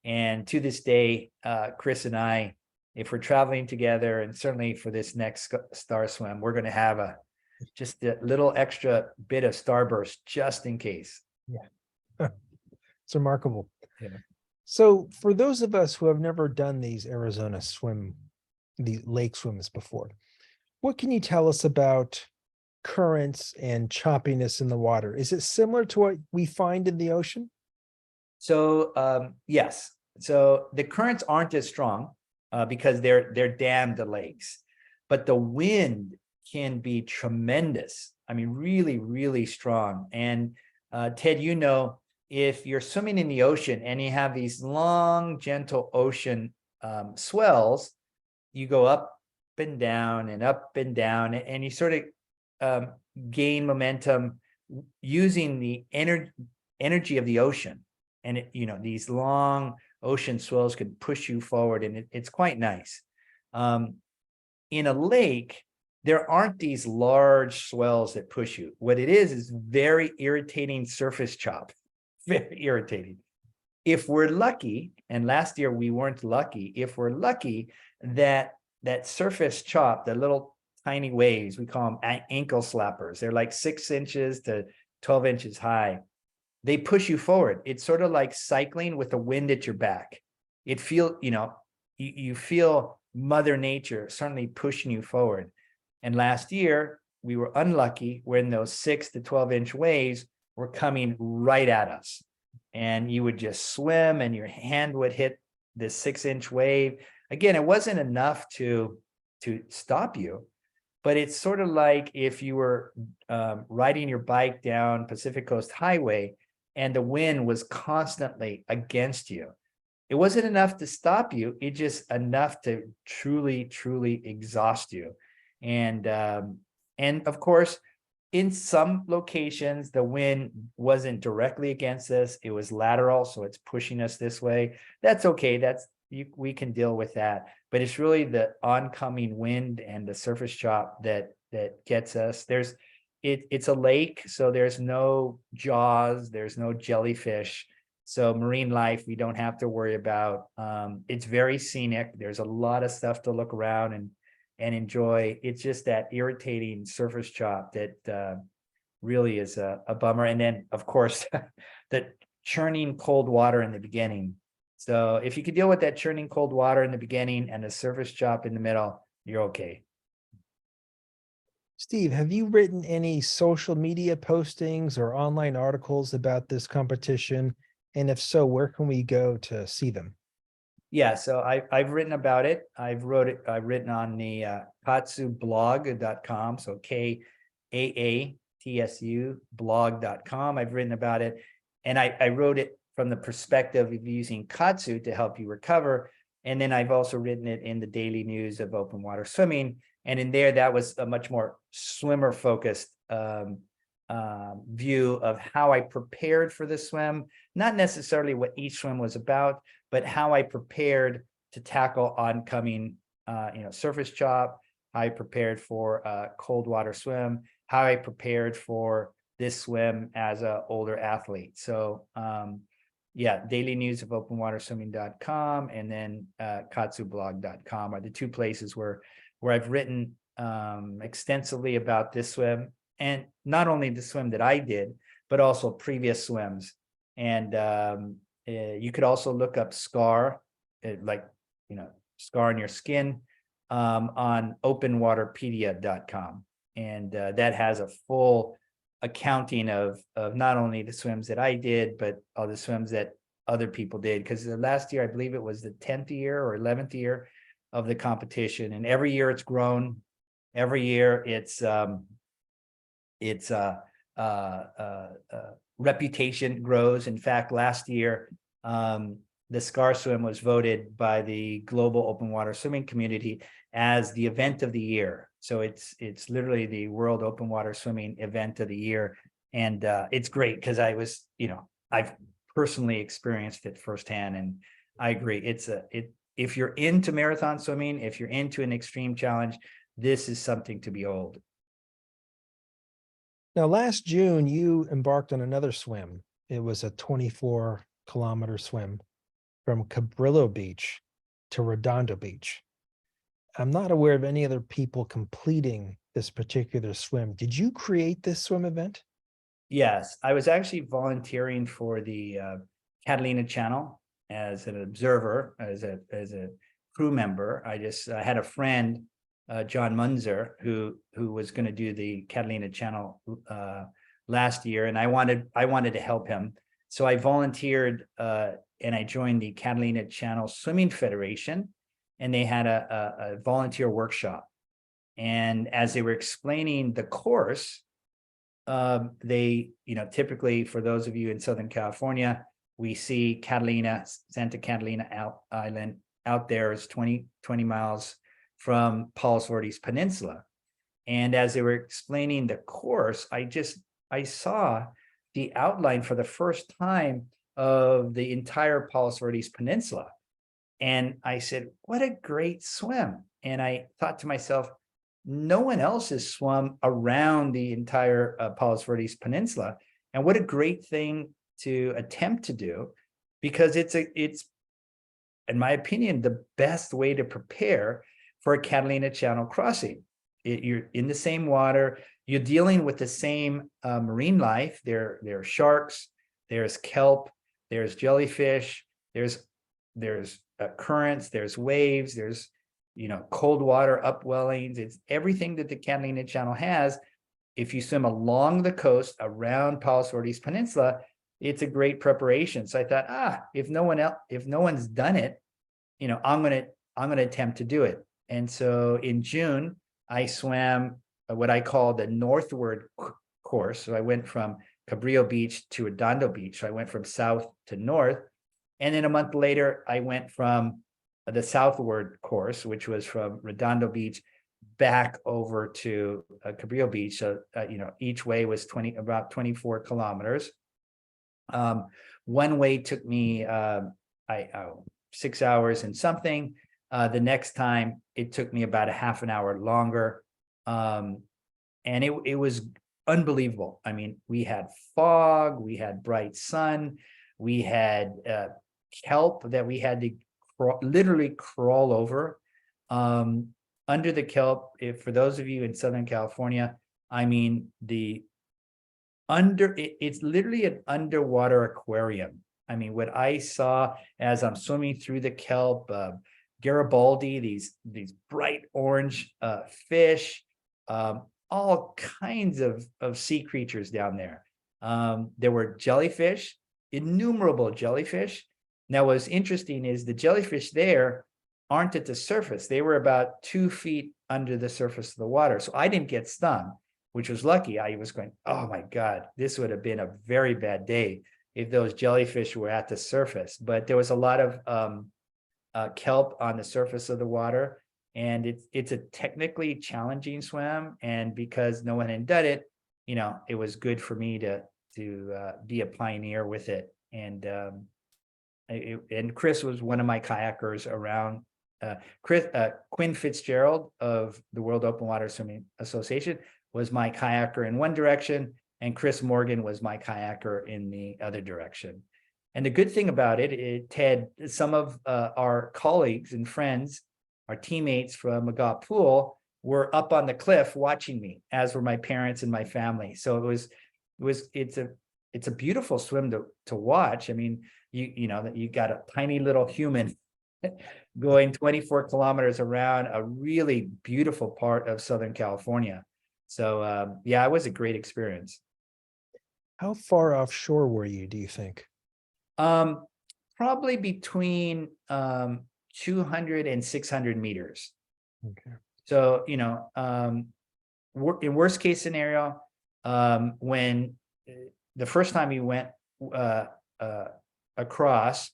And to this day, Chris and I, if we're traveling together, and certainly for this next star swim, we're going to have just a little extra bit of Starburst just in case. Yeah. It's remarkable. Yeah. So for those of us who have never done these lake swims before, what can you tell us about currents and choppiness in the water? Is it similar to what we find in the ocean? So yes, so the currents aren't as strong because they're dammed lakes, but the wind can be tremendous. I mean, really, really strong. And Ted, if you're swimming in the ocean and you have these long, gentle ocean swells, you go up and down and up and down, and you sort of gain momentum using the energy of the ocean. And these long ocean swells could push you forward, and it's quite nice. In a lake, there aren't these large swells that push you. What it is very irritating surface chop, very irritating. If we're lucky, and last year we weren't lucky, if we're lucky, that surface chop, the little tiny waves, we call them ankle slappers. They're like 6 inches to 12 inches high. They push you forward. It's sort of like cycling with the wind at your back. You feel Mother Nature certainly pushing you forward. And last year, we were unlucky when those 6 to 12-inch waves were coming right at us. And you would just swim and your hand would hit this 6-inch wave. Again, it wasn't enough to stop you, but it's sort of like if you were riding your bike down Pacific Coast Highway and the wind was constantly against you. It wasn't enough to stop you. It just enough to truly, truly exhaust you. And of course, in some locations, the wind wasn't directly against us. It was lateral, so it's pushing us this way. That's okay. We can deal with that. But it's really the oncoming wind and the surface chop that gets us. It's a lake, so there's no jaws, there's no jellyfish. So marine life, we don't have to worry about. It's very scenic. There's a lot of stuff to look around and enjoy. It's just that irritating surface chop that really is a bummer. And then, of course, the churning cold water in the beginning. So if you could deal with that churning cold water in the beginning and the surface chop in the middle, you're okay. Steve, have you written any social media postings or online articles about this competition? And if so, where can we go to see them? Yeah, so I've written about it. I've written on the katsublog.com. So KAATSU blog.com. I've written about it. And I wrote it from the perspective of using Katsu to help you recover. And then I've also written it in the daily news of open water swimming. And in there, that was a much more swimmer focused view of how I prepared for the swim, not necessarily what each swim was about, but how I prepared to tackle oncoming, surface chop, how I prepared for a cold water swim, how I prepared for this swim as an older athlete. So, yeah, daily news of openwaterswimming.com and then katsublog.com are the two places where I've written extensively about this swim, and not only the swim that I did, but also previous swims. And you could also look up scar, scar on your skin on openwaterpedia.com. And that has a full accounting of not only the swims that I did, but all the swims that other people did. Because the last year, I believe it was the 10th year or 11th year of the competition. And every year it's grown. Every year its reputation grows. In fact, last year, the Scar Swim was voted by the global open water swimming community as the event of the year. So it's literally the World Open Water Swimming event of the year. And it's great because I've personally experienced it firsthand. And I agree. If you're into marathon swimming, if you're into an extreme challenge, this is something to behold. Now, last June, you embarked on another swim. It was a 24-kilometer swim from Cabrillo Beach to Redondo Beach. I'm not aware of any other people completing this particular swim. Did you create this swim event? Yes, I was actually volunteering for the Catalina Channel as an observer, as a crew member. I had a friend, John Munzer, who was going to do the Catalina Channel last year, and I wanted to help him. So I volunteered and I joined the Catalina Channel Swimming Federation, and they had a volunteer workshop. And as they were explaining the course, they, typically for those of you in Southern California, we see Catalina, Santa Catalina Island out there is 20 miles from Palos Verdes Peninsula. And as they were explaining the course, I saw the outline for the first time of the entire Palos Verdes Peninsula. And I said, what a great swim. And I thought to myself, no one else has swum around the entire Palos Verdes Peninsula. And what a great thing to attempt to do, because it's, in my opinion, the best way to prepare for a Catalina Channel crossing. You're in the same water, you're dealing with the same marine life. There are sharks, there's kelp, there's jellyfish, there's currents, there's waves, there's cold water upwellings. It's everything that the Catalina Channel has, if you swim along the coast around Palos Verdes Peninsula, it's a great preparation. So I thought, if no one's done it, I'm gonna attempt to do it. And so in June, I swam what I call the northward course. So I went from Cabrillo Beach to Redondo Beach. So I went from south to north. And then a month later, I went from the southward course, which was from Redondo Beach back over to Cabrillo Beach. So, each way was about 24 kilometers. One way took me 6 hours and something. The next time it took me about a half an hour longer. And it was unbelievable. I mean, we had fog, we had bright sun, we had kelp that we had to literally crawl over. Under the kelp, for those of you in Southern California, I mean, it's literally an underwater aquarium. I mean, what I saw as I'm swimming through the kelp, Garibaldi, these bright orange fish, all kinds of sea creatures down there. There were jellyfish, innumerable jellyfish. Now, what's interesting is the jellyfish there aren't at the surface. They were about 2 feet under the surface of the water. So I didn't get stung, which was lucky. I was going, oh my God, this would have been a very bad day if those jellyfish were at the surface. But there was a lot of kelp on the surface of the water. And it's a technically challenging swim. And because no one had done it, it was good for me to be a pioneer with it. And Chris was one of my kayakers around. Quinn Fitzgerald of the World Open Water Swimming Association was my kayaker in one direction, and Chris Morgan was my kayaker in the other direction. And the good thing about it had some of our colleagues and friends, our teammates from McGaw Pool, were up on the cliff watching me, as were my parents and my family. So it's a beautiful swim to watch. I mean, you got a tiny little human going 24 kilometers around a really beautiful part of Southern California. So yeah, it was a great experience. How far offshore were you, do you think? Probably between 200 and 600 meters. Okay. So, in worst case scenario, when the first time we went across,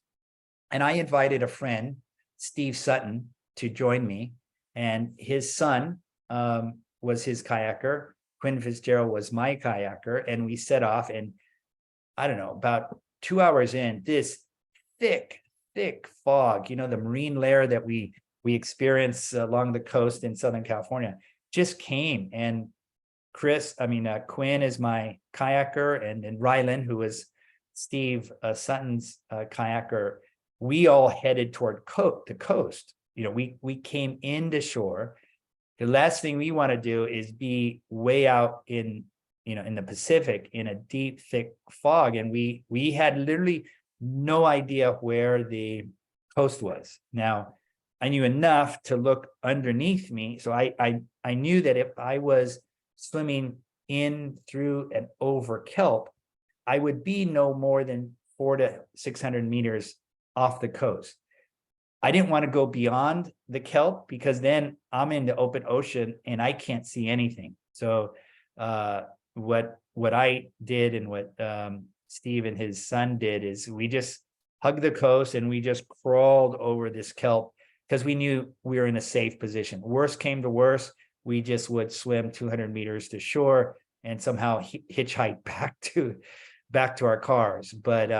and I invited a friend, Steve Sutton, to join me, and his son was his kayaker. Quinn Fitzgerald was my kayaker, and we set off, and I don't know, about 2 hours in, this thick fog, the marine layer that we experience along the coast in Southern California just came. And Quinn is my kayaker, and Rylan, who was Steve Sutton's kayaker, we all headed toward the coast. We came into shore. The last thing we want to do is be way out in the Pacific in a deep, thick fog. And we had literally no idea where the coast was. Now, I knew enough to look underneath me. So I knew that if I was swimming in, through, and over kelp, I would be no more than 400 to 600 meters off the coast. I didn't want to go beyond the kelp because then I'm in the open ocean and I can't see anything. So what I did and what Steve and his son did is we just hugged the coast and we just crawled over this kelp because we knew we were in a safe position. Worst came to worst, we just would swim 200 meters to shore and somehow hitchhike back to our cars. But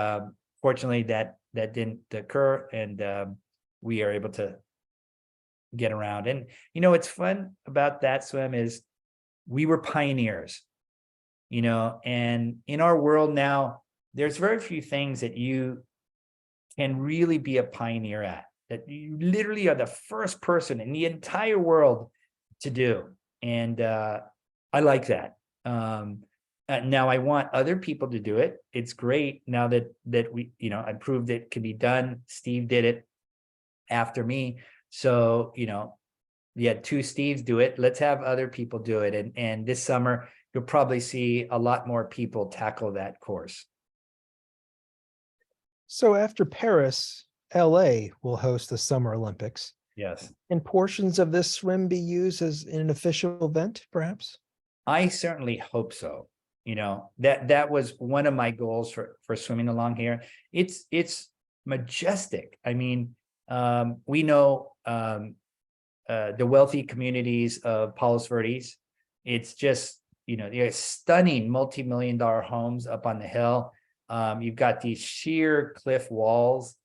fortunately, that didn't occur, and we are able to get around. And what's fun about that swim is we were pioneers. And in our world now, there's very few things that you can really be a pioneer at, that you literally are the first person in the entire world to do. And I like that. Now I want other people to do it. It's great now that we, I proved it can be done. Steve did it after me. So, you had 2 Steves do it. Let's have other people do it. And this summer, you'll probably see a lot more people tackle that course. So after Paris, LA will host the Summer Olympics. Yes. And portions of this swim be used as an official event, perhaps? I certainly hope so. That was one of my goals for swimming along here. It's majestic. I mean, we know the wealthy communities of Palos Verdes. It's just, they're stunning multi-million-dollar homes up on the hill. You've got these sheer cliff walls.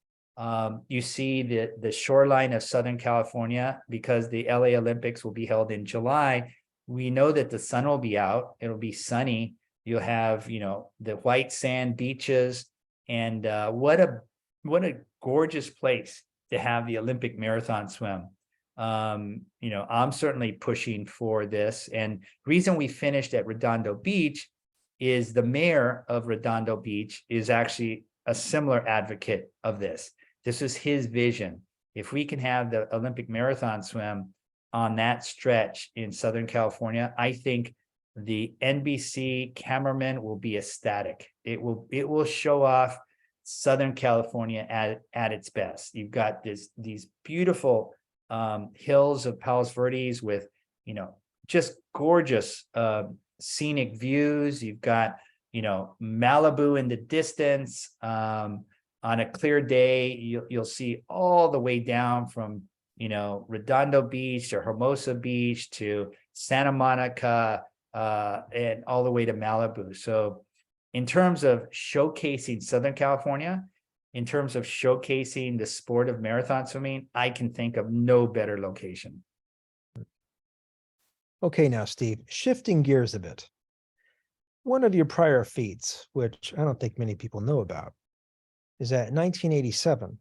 You see the shoreline of Southern California, because the LA Olympics will be held in July. We know that the sun will be out. It'll be sunny. You'll have, the white sand beaches, and what a gorgeous place to have the Olympic marathon swim. I'm certainly pushing for this. And reason we finished at Redondo Beach is the mayor of Redondo Beach is actually a similar advocate of this. This is his vision. If we can have the Olympic marathon swim on that stretch in Southern California, I think the NBC cameraman will be ecstatic. It will show off Southern California at its best. You've got these beautiful hills of Palos Verdes with, just gorgeous scenic views. You've got, Malibu in the distance. On a clear day, you'll see all the way down from, Redondo Beach or Hermosa Beach to Santa Monica, and all the way to Malibu. So in terms of showcasing Southern California, in terms of showcasing the sport of marathon swimming, I can think of no better location. Okay, now, Steve, shifting gears a bit. One of your prior feats, which I don't think many people know about, is that in 1987,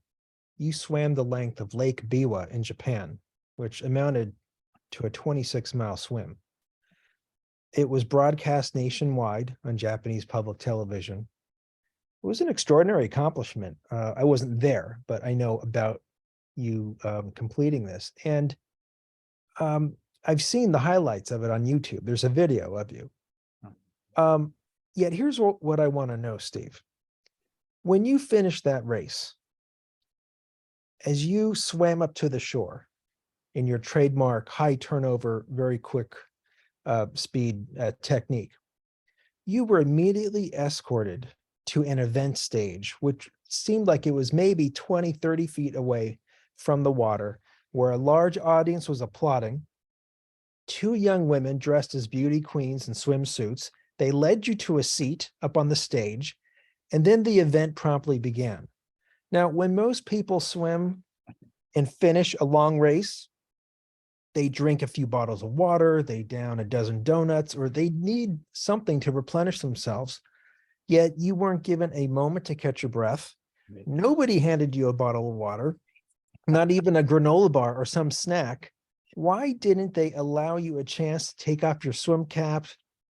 you swam the length of Lake Biwa in Japan, which amounted to a 26-mile swim. It was broadcast nationwide on Japanese public television. It was an extraordinary accomplishment. I wasn't there, but I know about you completing this. And I've seen the highlights of it on YouTube. There's a video of you. Yet here's what I want to know, Steve. When you finished that race, as you swam up to the shore in your trademark high turnover, very quick speed technique, you were immediately escorted to an event stage, which seemed like it was maybe 20, 30 feet away from the water, where a large audience was applauding. Two young women dressed as beauty queens in swimsuits. They led you to a seat up on the stage, and then the event promptly began. Now, when most people swim and finish a long race, they drink a few bottles of water, they down a dozen donuts, or they need something to replenish themselves. Yet you weren't given a moment to catch your breath. Nobody handed you a bottle of water, not even a granola bar or some snack. Why didn't they allow you a chance to take off your swim cap,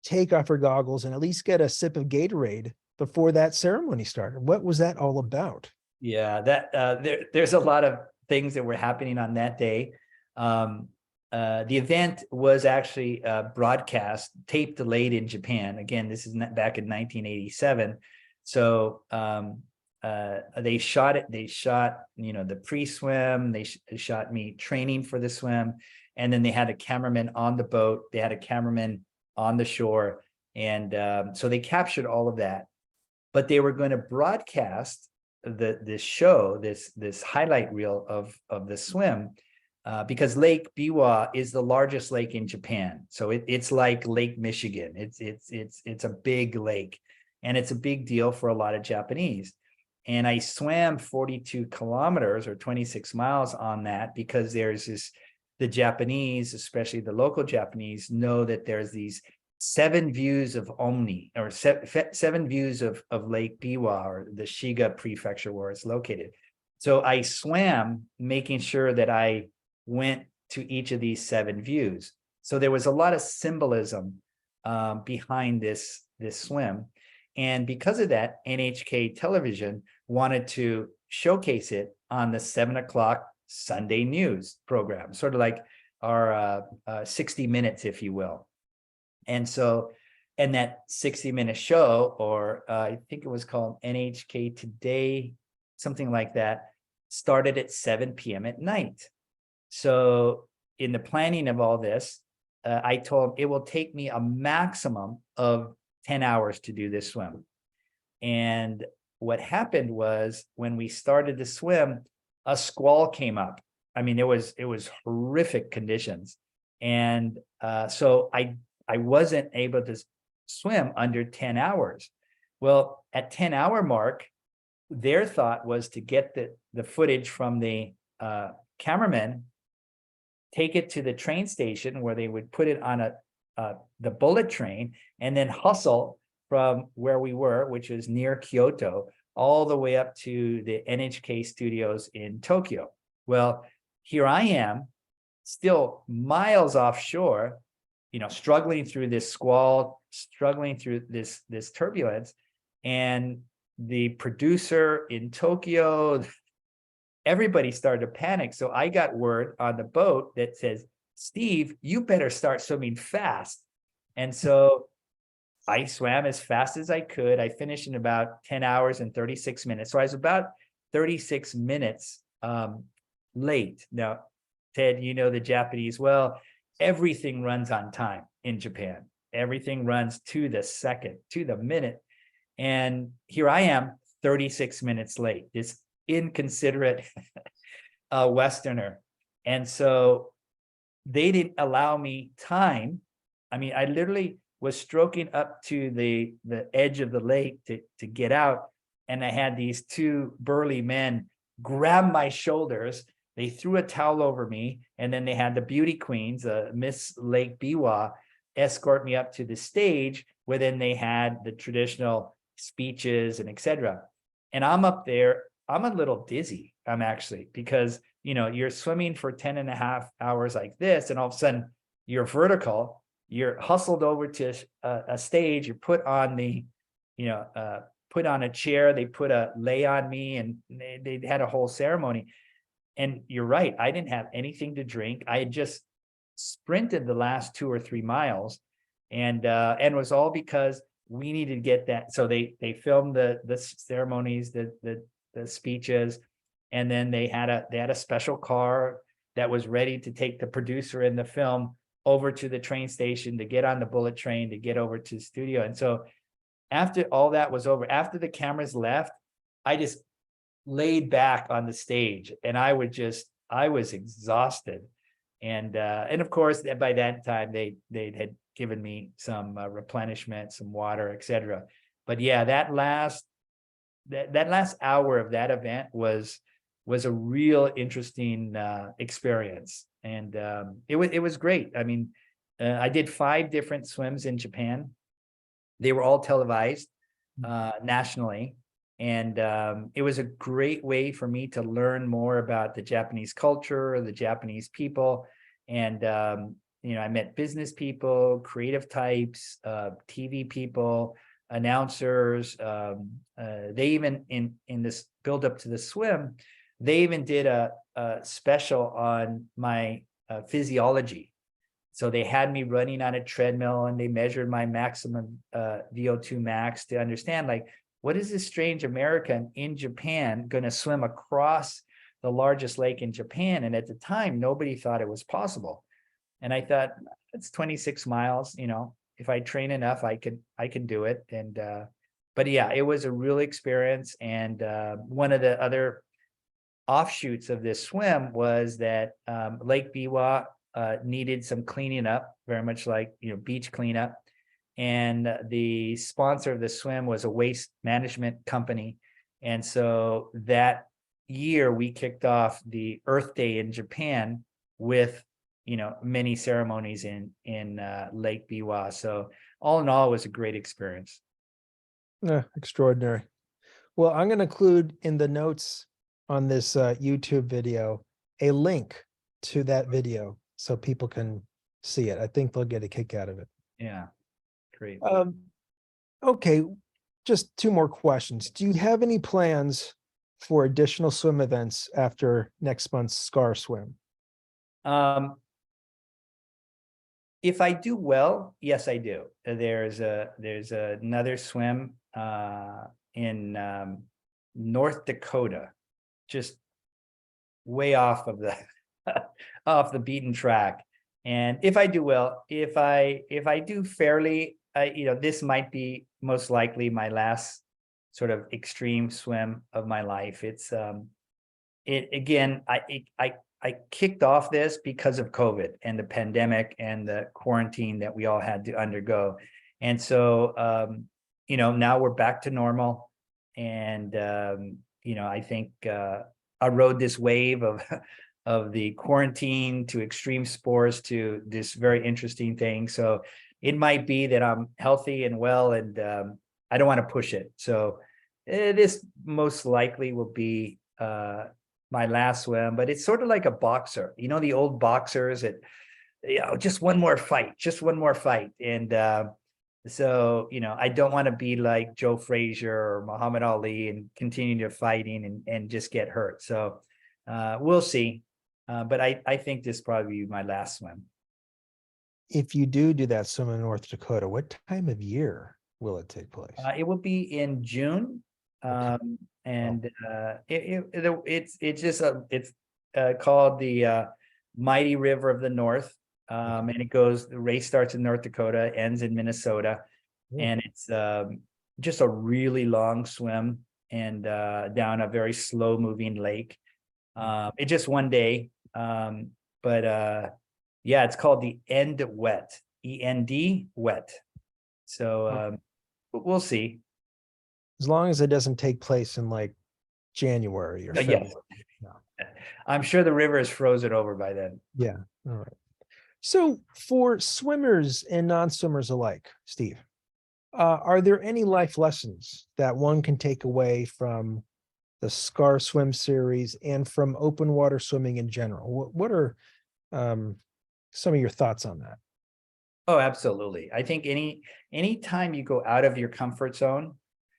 take off your goggles, and at least get a sip of Gatorade before that ceremony started? What was that all about? Yeah, there's a lot of things that were happening on that day. The event was actually broadcast, tape delayed in Japan. Again, this is back in 1987. So they shot it. They shot, the pre-swim. They shot me training for the swim, and then they had a cameraman on the boat. They had a cameraman on the shore, and so they captured all of that. But they were going to broadcast this show, this highlight reel of the swim. Because Lake Biwa is the largest lake in Japan, so it's like Lake Michigan. It's a big lake, and it's a big deal for a lot of Japanese. And I swam 42 kilometers or 26 miles on that because the Japanese, especially the local Japanese, know that there's these 7 views of Omni, or 7 views of Lake Biwa, or the Shiga prefecture where it's located. So I swam making sure that I went to each of these 7 views. So there was a lot of symbolism behind this swim. And because of that, NHK television wanted to showcase it on the 7 o'clock Sunday news program, sort of like our 60 Minutes, if you will. And so And that 60-minute show, or I think it was called NHK Today, something like that, started at 7 p.m. at night. So in the planning of all this, I told him it will take me a maximum of 10 hours to do this swim. And what happened was when we started to swim, a squall came up. I mean, it was horrific conditions. And so I wasn't able to swim under 10 hours. Well, at 10-hour mark, their thought was to get the footage from the cameraman, take it to the train station where they would put it on the bullet train, and then hustle from where we were, which was near Kyoto, all the way up to the NHK studios in Tokyo. Well, here I am, still miles offshore, struggling through this squall, struggling through this turbulence. And the producer in Tokyo, everybody started to panic. So I got word on the boat that says, Steve, you better start swimming fast. And so I swam as fast as I could. I finished in about 10 hours and 36 minutes. So I was about 36 minutes late. Now, Ted, the Japanese well. Everything runs on time in Japan. Everything runs to the second, to the minute. And here I am, 36 minutes late, this inconsiderate Westerner. And so they didn't allow me time. I mean, I literally was stroking up to the edge of the lake to get out. And I had these two burly men grab my shoulders. They threw a towel over me, and then they had the beauty queens, Miss Lake Biwa, escort me up to the stage where then they had the traditional speeches and etc. And I'm up there, I'm a little dizzy. I'm actually, because, you're swimming for 10 and a half hours like this, and all of a sudden you're vertical, you're hustled over to a stage, you're put on put on a chair, they put a lei on me, and they had a whole ceremony. And you're right, I didn't have anything to drink. I had just sprinted the last 2 or 3 miles, and it was all because we needed to get that. So they filmed the ceremonies, the speeches, and then they had a special car that was ready to take the producer in the film over to the train station to get on the bullet train to get over to the studio. And so after all that was over, after the cameras left, I just laid back on the stage, and I was exhausted. And of course, by that time they had given me some replenishment, some water, etc. But yeah, that last hour of that event was a real interesting experience. And it was great. I mean, I did 5 different swims in Japan. They were all televised nationally. And it was a great way for me to learn more about the Japanese culture, the Japanese people. And, I met business people, creative types, TV people, announcers. They even, in this build up to the swim, they even did a special on my physiology. So they had me running on a treadmill, and they measured my maximum VO2 max to understand, like, what is this strange American in Japan going to swim across the largest lake in Japan? And at the time, nobody thought it was possible. And I thought, it's 26 miles, if I train enough, I can do it. And but yeah, it was a real experience. And one of the other offshoots of this swim was that Lake Biwa needed some cleaning up, very much like beach cleanup. And the sponsor of the swim was a waste management company. And so that year we kicked off the Earth Day in Japan with many ceremonies in Lake Biwa. So all in all, it was a great experience. Extraordinary. Well, I'm going to include in the notes on this YouTube video a link to that video so people can see it. I think they'll get a kick out of it. Yeah, great. Okay, just 2 more questions. Do you have any plans for additional swim events after next month's SCAR swim? If I do well, yes, I do. There's another swim in North Dakota, just way off of the off the beaten track. And if I do well, if I do fairly, this might be most likely my last sort of extreme swim of my life. It's it again, I kicked off this because of COVID and the pandemic and the quarantine that we all had to undergo. And so, now we're back to normal. And, I think I rode this wave of the quarantine to extreme sports to this very interesting thing. So it might be that I'm healthy and well, and I don't want to push it. So this most likely will be my last swim, but it's sort of like a boxer, the old boxers that, just one more fight. And so, I don't want to be like Joe Frazier or Muhammad Ali and continue to fighting and just get hurt. So we'll see. But I think this probably be my last swim. If you do that swim in North Dakota, what time of year will it take place? It will be in June. And it's called the Mighty River of the North. And the race starts in North Dakota, ends in Minnesota. And it's just a really long swim and down a very slow moving lake. It's just one day. But it's called the End Wet, END Wet. So we'll see. As long as it doesn't take place in like January or February. Yes. No. I'm sure the river is frozen over by then. Yeah. All right. So for swimmers and non-swimmers alike, Steve, are there any life lessons that one can take away from the SCAR swim series and from open water swimming in general? What are some of your thoughts on that? Oh, absolutely. I think any time you go out of your comfort zone,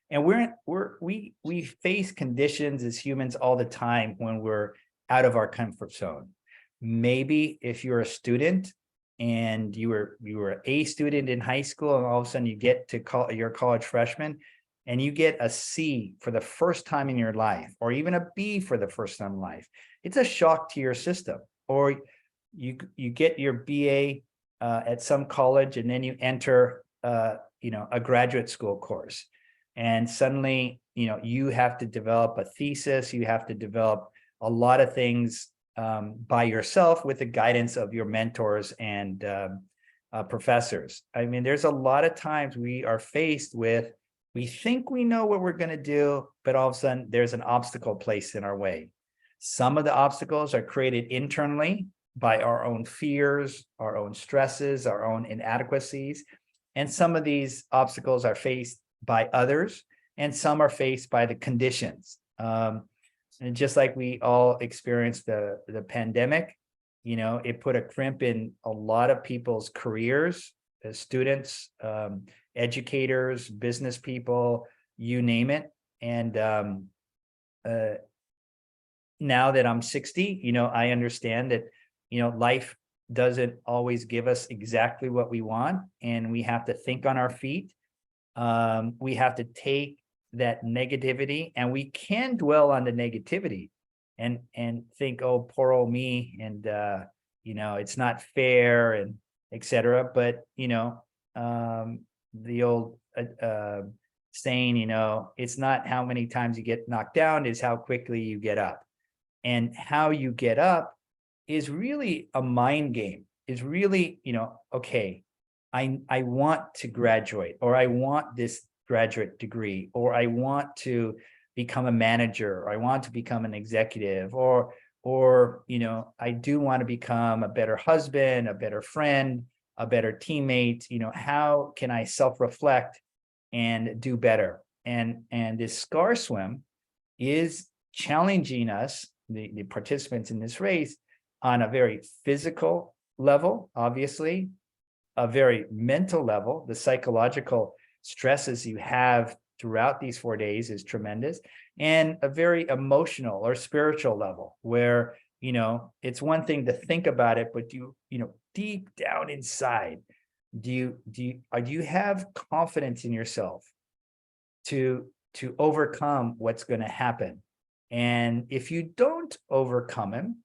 and we face conditions as humans all the time when we're out of our comfort zone. Maybe if you're a student and you were a student in high school, and all of a sudden you get to your college freshman and you get a C for the first time in your life, or even a B for the first time in life, it's a shock to your system. Or you get your BA at some college, and then you enter a graduate school course. And suddenly, you have to develop a thesis, you have to develop a lot of things by yourself with the guidance of your mentors and professors. I mean, there's a lot of times we are faced with, we think we know what we're going to do, but all of a sudden there's an obstacle placed in our way. Some of the obstacles are created internally by our own fears, our own stresses, our own inadequacies. And some of these obstacles are faced by others, and some are faced by the conditions. And just like we all experienced the pandemic, it put a crimp in a lot of people's careers, as students, educators, business people, you name it. And now that I'm 60, I understand that, life doesn't always give us exactly what we want, and we have to think on our feet. We have to take that negativity, and we can dwell on the negativity and think, oh, poor old me, and it's not fair, and etc. But the old saying, it's not how many times you get knocked down, is how quickly you get up. And how you get up is really a mind game. Is really, okay, I want to graduate, or I want this graduate degree, or I want to become a manager, or I want to become an executive, or I do want to become a better husband, a better friend, a better teammate. How can I self-reflect and do better? And this SCAR swim is challenging us, the participants in this race, on a very physical level, obviously, a very mental level. The psychological stresses you have throughout these 4 days is tremendous, and a very emotional or spiritual level where, it's one thing to think about it, but deep down inside, do you have confidence in yourself to overcome what's going to happen? And if you don't overcome him,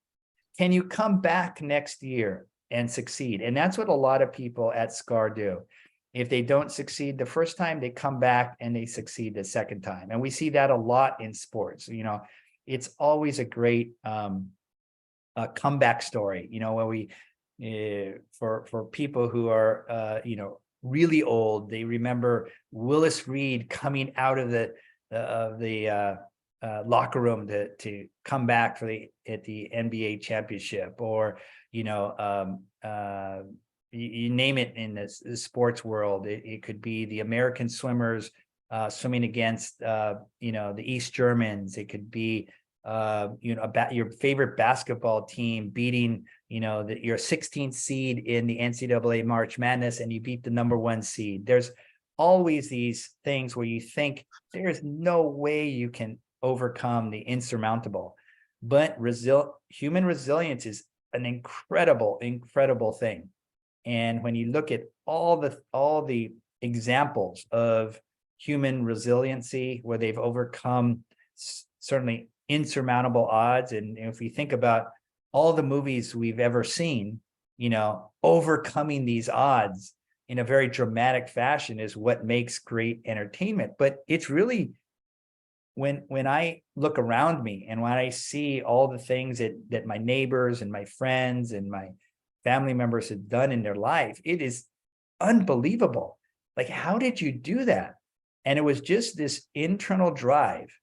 can you come back next year and succeed? And that's what a lot of people at SCAR do. If they don't succeed the first time, they come back and they succeed the second time. And we see that a lot in sports. It's always a great comeback story, where we, for people who are, really old, they remember Willis Reed coming out of the locker room to come back at the NBA championship, or you name it in the sports world. It could be the American swimmers swimming against the East Germans. It could be your favorite basketball team beating your 16th seed in the NCAA March Madness, and you beat the #1 seed. There's always these things where you think there's no way you can overcome the insurmountable, but human resilience is an incredible thing. And when you look at all the examples of human resiliency where they've overcome certainly insurmountable odds, and if we think about all the movies we've ever seen, overcoming these odds in a very dramatic fashion is what makes great entertainment. But it's really, when I look around me and when I see all the things that my neighbors and my friends and my family members have done in their life, it is unbelievable. Like, how did you do that? And it was just this internal drive.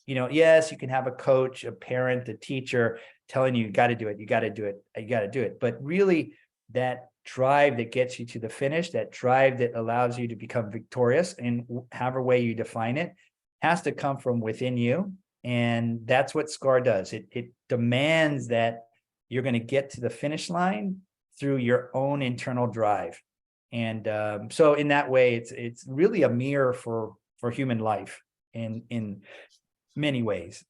Yes, you can have a coach, a parent, a teacher telling you, you got to do it, you got to do it, you got to do it. But really, that drive that gets you to the finish, that drive that allows you to become victorious in however way you define it, has to come from within you. And that's what SCAR does. It demands that you're going to get to the finish line through your own internal drive. And so in that way, it's really a mirror for human life in many ways.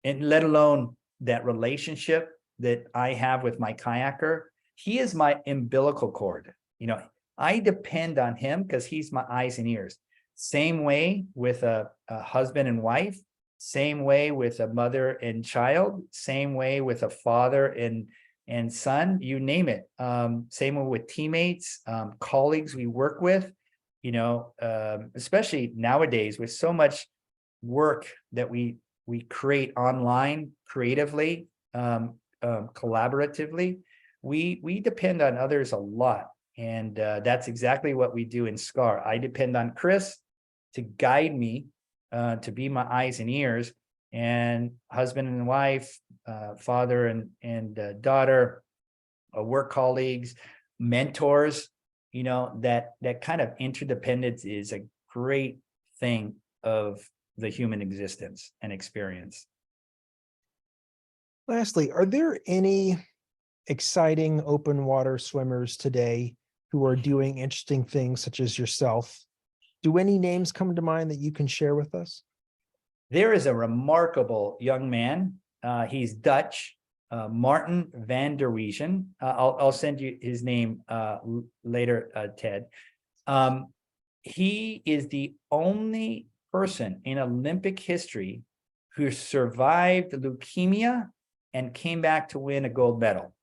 And let alone that relationship that I have with my kayaker. He is my umbilical cord. I depend on him because he's my eyes and ears. Same way with a husband and wife, same way with a mother and child, same way with a father and son, you name it. Same way with teammates, colleagues we work with, especially nowadays with so much work that we create online, creatively, collaboratively, we depend on others a lot. And that's exactly what we do in SCAR. I depend on Chris to guide me, to be my eyes and ears, and husband and wife, father and daughter, work colleagues, mentors, that kind of interdependence is a great thing of the human existence and experience. Lastly, are there any exciting open water swimmers today who are doing interesting things such as yourself? Do any names come to mind that you can share with us? There is a remarkable young man. He's Dutch, Martin van der Weegen. I'll send you his name later, Ted. He is the only person in Olympic history who survived leukemia and came back to win a gold medal.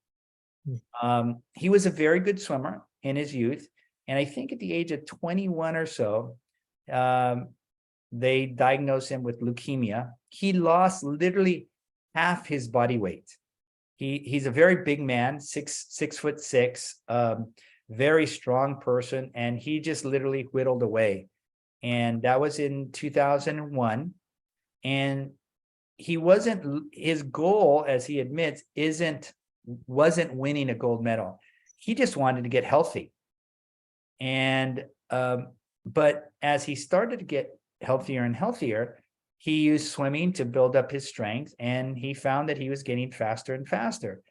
He was a very good swimmer in his youth. And I think at the age of 21 or so, they diagnosed him with leukemia. He lost literally half his body weight. He's a very big man, 6'6", very strong person, and he just literally whittled away. And that was in 2001. And his goal, as he admits, wasn't winning a gold medal. He just wanted to get healthy. And but as he started to get healthier and healthier, he used swimming to build up his strength, and he found that he was getting faster and faster.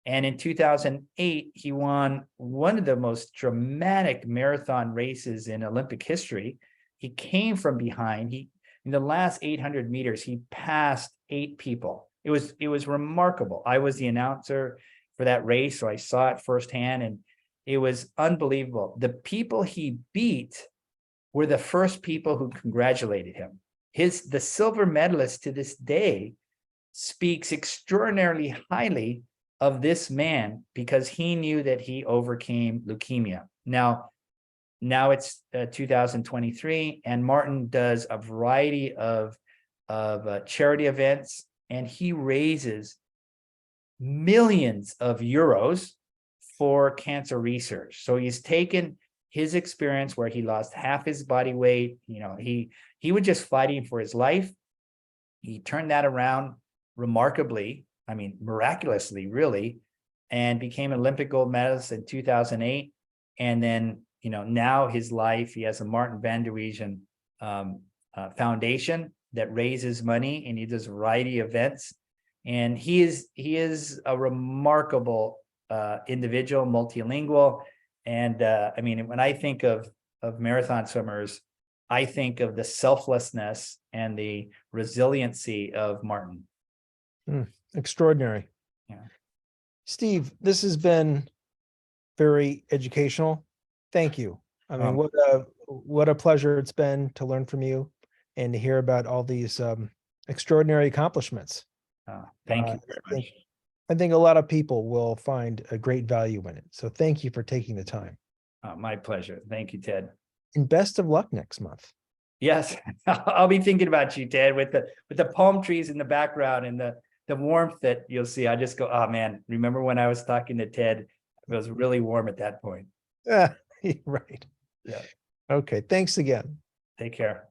And in 2008, he won one of the most dramatic marathon races in Olympic history. He came from behind. In the last 800 meters, he passed 8 people. It was remarkable. I was the announcer. for that race, so I saw it firsthand, and it was unbelievable. The people he beat were the first people who congratulated him. The silver medalist to this day speaks extraordinarily highly of this man because he knew that he overcame leukemia. Now it's 2023, and Martin does a variety of charity events, and he raises millions of euros for cancer research. So he's taken his experience where he lost half his body weight. You know, he was just fighting for his life. He turned that around remarkably, I mean, miraculously, really, and became an Olympic gold medalist in 2008. And then, you know, now his life, he has a Martin Van der Weegen foundation that raises money, and he does a variety of events. And he is a remarkable individual, multilingual. And I mean, when I think of marathon swimmers, I think of the selflessness and the resiliency of Martin. Extraordinary. Yeah. Steve, this has been very educational. Thank you. I mean, what a pleasure it's been to learn from you and to hear about all these extraordinary accomplishments. Thank you very much. I think a lot of people will find a great value in it. So thank you for taking the time. My pleasure. Thank you, Ted. And best of luck next month. Yes, I'll be thinking about you, Ted, with the palm trees in the background and the warmth that you'll see. I just go, oh man, remember when I was talking to Ted? It was really warm at that point. Yeah, right. Yeah. Okay. Thanks again. Take care.